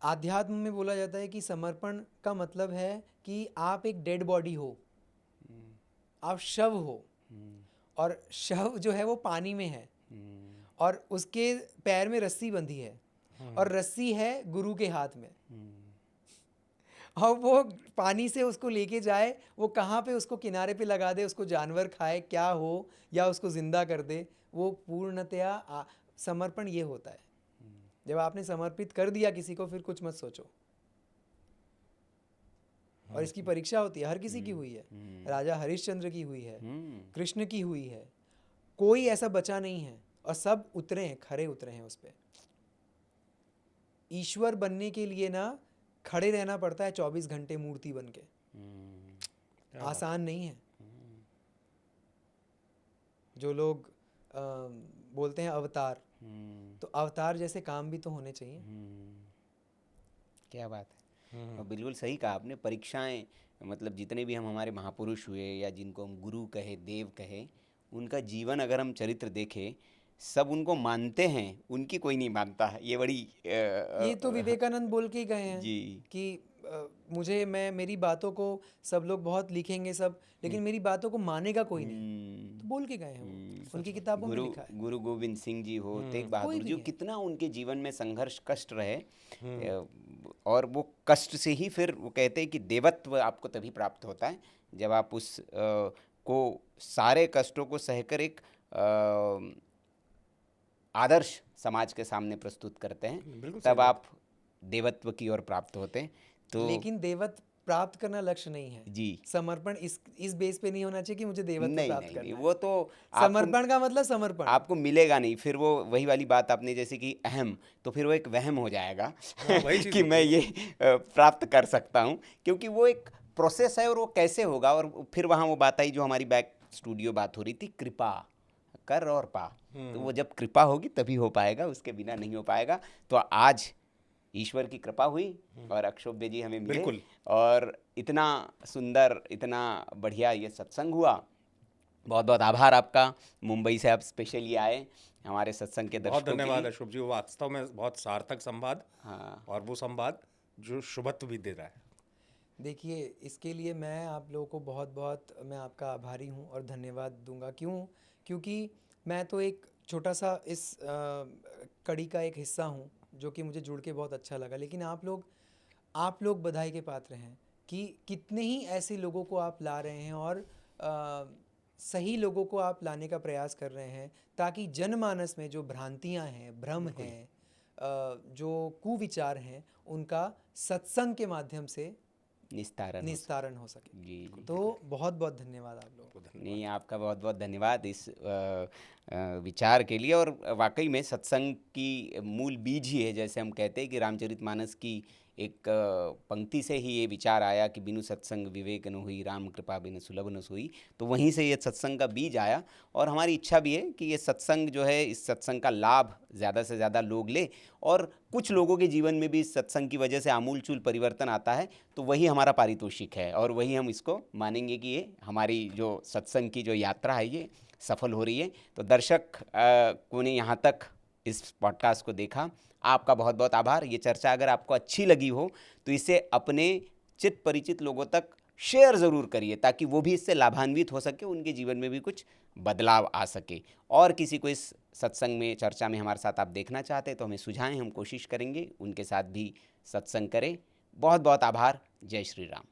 आध्यात्म में बोला जाता है कि समर्पण का मतलब है कि आप एक डेड बॉडी हो, आप शव हो, और शव जो है वो पानी में है, और उसके पैर में रस्सी बंधी है, और रस्सी है गुरु के हाथ में, और वो पानी से उसको लेके जाए, वो कहाँ पे उसको किनारे पे लगा दे, उसको जानवर खाए क्या हो, या उसको जिंदा कर दे, वो पूर्णतया समर्पण ये होता है। जब आपने समर्पित कर दिया किसी को, फिर कुछ मत सोचो। और इसकी परीक्षा होती है, हर किसी की हुई है, राजा हरिश्चंद्र की हुई है, कृष्ण की हुई है, कोई ऐसा बचा नहीं है, और सब उतरे हैं, खरे उतरे हैं उस पे। ईश्वर बनने के लिए ना खड़े रहना पड़ता है 24 घंटे मूर्ति बन के, आसान नहीं है। जो लोग बोलते हैं अवतार, तो अवतार जैसे काम भी तो होने चाहिए। क्या बात है। और बिल्कुल सही कहा आपने। परीक्षाएं, मतलब जितने भी हम हमारे महापुरुष हुए या जिनको हम गुरु कहे, देव कहे, उनका जीवन अगर हम चरित्र देखें, सब उनको मानते हैं, उनकी कोई नहीं मानता है। ये बड़ी ये तो विवेकानंद बोल के ही गए हैं जी। कि मेरी बातों को सब लोग बहुत लिखेंगे सब, लेकिन मेरी बातों को मानेगा कोई नहीं, तो बोल के गए हैं वो, उनकी किताबों में लिखा है। गुरु गोविंद सिंह जी हो, तेग कोई बहादुर भी जी, है। कितना उनके जीवन में संघर्ष, कष्ट रहे, और वो कष्ट से ही फिर वो कहते हैं कि देवत्व आपको तभी प्राप्त होता है जब आप उस को सारे कष्टों को सहकर एक आदर्श समाज के सामने प्रस्तुत करते हैं, बिल्कुल सही तब आप देवत्व की ओर प्राप्त होते हैं। तो लेकिन देवत्व प्राप्त करना लक्ष्य नहीं है जी, समर्पण इस बेस पे नहीं होना चाहिए कि मुझे देवत्व नहीं प्राप्त नहीं करना नहीं, है। वो तो समर्पण का मतलब समर्पण। आपको मिलेगा नहीं। फिर वो वही वाली बात आपने जैसे कि अहम, तो फिर वो एक वहम हो जाएगा वही चीज़ कि होती मैं है। ये प्राप्त कर सकता हूँ, क्योंकि वो एक प्रोसेस है और वो कैसे होगा। और फिर वहाँ वो बात आई जो हमारी बैक स्टूडियो बात हो रही थी, कृपा कर और पा। तो वो जब कृपा होगी तभी हो पाएगा, उसके बिना नहीं हो पाएगा। तो आज ईश्वर की कृपा हुई और अक्षोभ्य जी हमें मिले, बिल्कुल। और इतना सुंदर, इतना बढ़िया ये सत्संग हुआ। बहुत बहुत आभार आपका, मुंबई से आप स्पेशली आए हमारे सत्संग के बहुत दर्शकों के धन्यवाद लिए। अशोक जी, वो वास्तव में बहुत सार्थक संवाद, हाँ, और वो संवाद जो शुभत्व भी दे रहा है। देखिए, इसके लिए मैं आप लोगों को बहुत बहुत मैं आपका आभारी हूँ और धन्यवाद दूंगा। क्योंकि मैं तो एक छोटा सा इस कड़ी का एक हिस्सा हूँ, जो कि मुझे जुड़ के बहुत अच्छा लगा। लेकिन आप लोग बधाई के पात्र हैं कि कितने ही ऐसे लोगों को आप ला रहे हैं, और सही लोगों को आप लाने का प्रयास कर रहे हैं, ताकि जनमानस में जो भ्रांतियाँ हैं, भ्रम हैं, जो कुविचार हैं, उनका सत्संग के माध्यम से निस्तारण हो सके। जी। तो बहुत बहुत धन्यवाद आप लोगों को। नहीं, आपका बहुत बहुत धन्यवाद इस विचार के लिए। और वाकई में सत्संग की मूल बीज ही है, जैसे हम कहते हैं कि रामचरितमानस की एक पंक्ति से ही ये विचार आया कि बिनु सत्संग विवेक न हुई, राम कृपा बिनु सुलभ न सोई। तो वहीं से ये सत्संग का बीज आया, और हमारी इच्छा भी है कि ये सत्संग जो है, इस सत्संग का लाभ ज़्यादा से ज़्यादा लोग ले, और कुछ लोगों के जीवन में भी इस सत्संग की वजह से आमूलचूल परिवर्तन आता है, तो वही हमारा पारितोषिक है, और वही हम इसको मानेंगे कि ये हमारी जो सत्संग की जो यात्रा है ये सफल हो रही है। तो दर्शक को ने यहाँ तक इस पॉडकास्ट को देखा, आपका बहुत बहुत आभार। ये चर्चा अगर आपको अच्छी लगी हो तो इसे अपने चित परिचित लोगों तक शेयर ज़रूर करिए, ताकि वो भी इससे लाभान्वित हो सके, उनके जीवन में भी कुछ बदलाव आ सके। और किसी को इस सत्संग में, चर्चा में हमारे साथ आप देखना चाहते हैं तो हमें सुझाएं, हम कोशिश करेंगे उनके साथ भी सत्संग करें। बहुत बहुत आभार। जय श्री राम।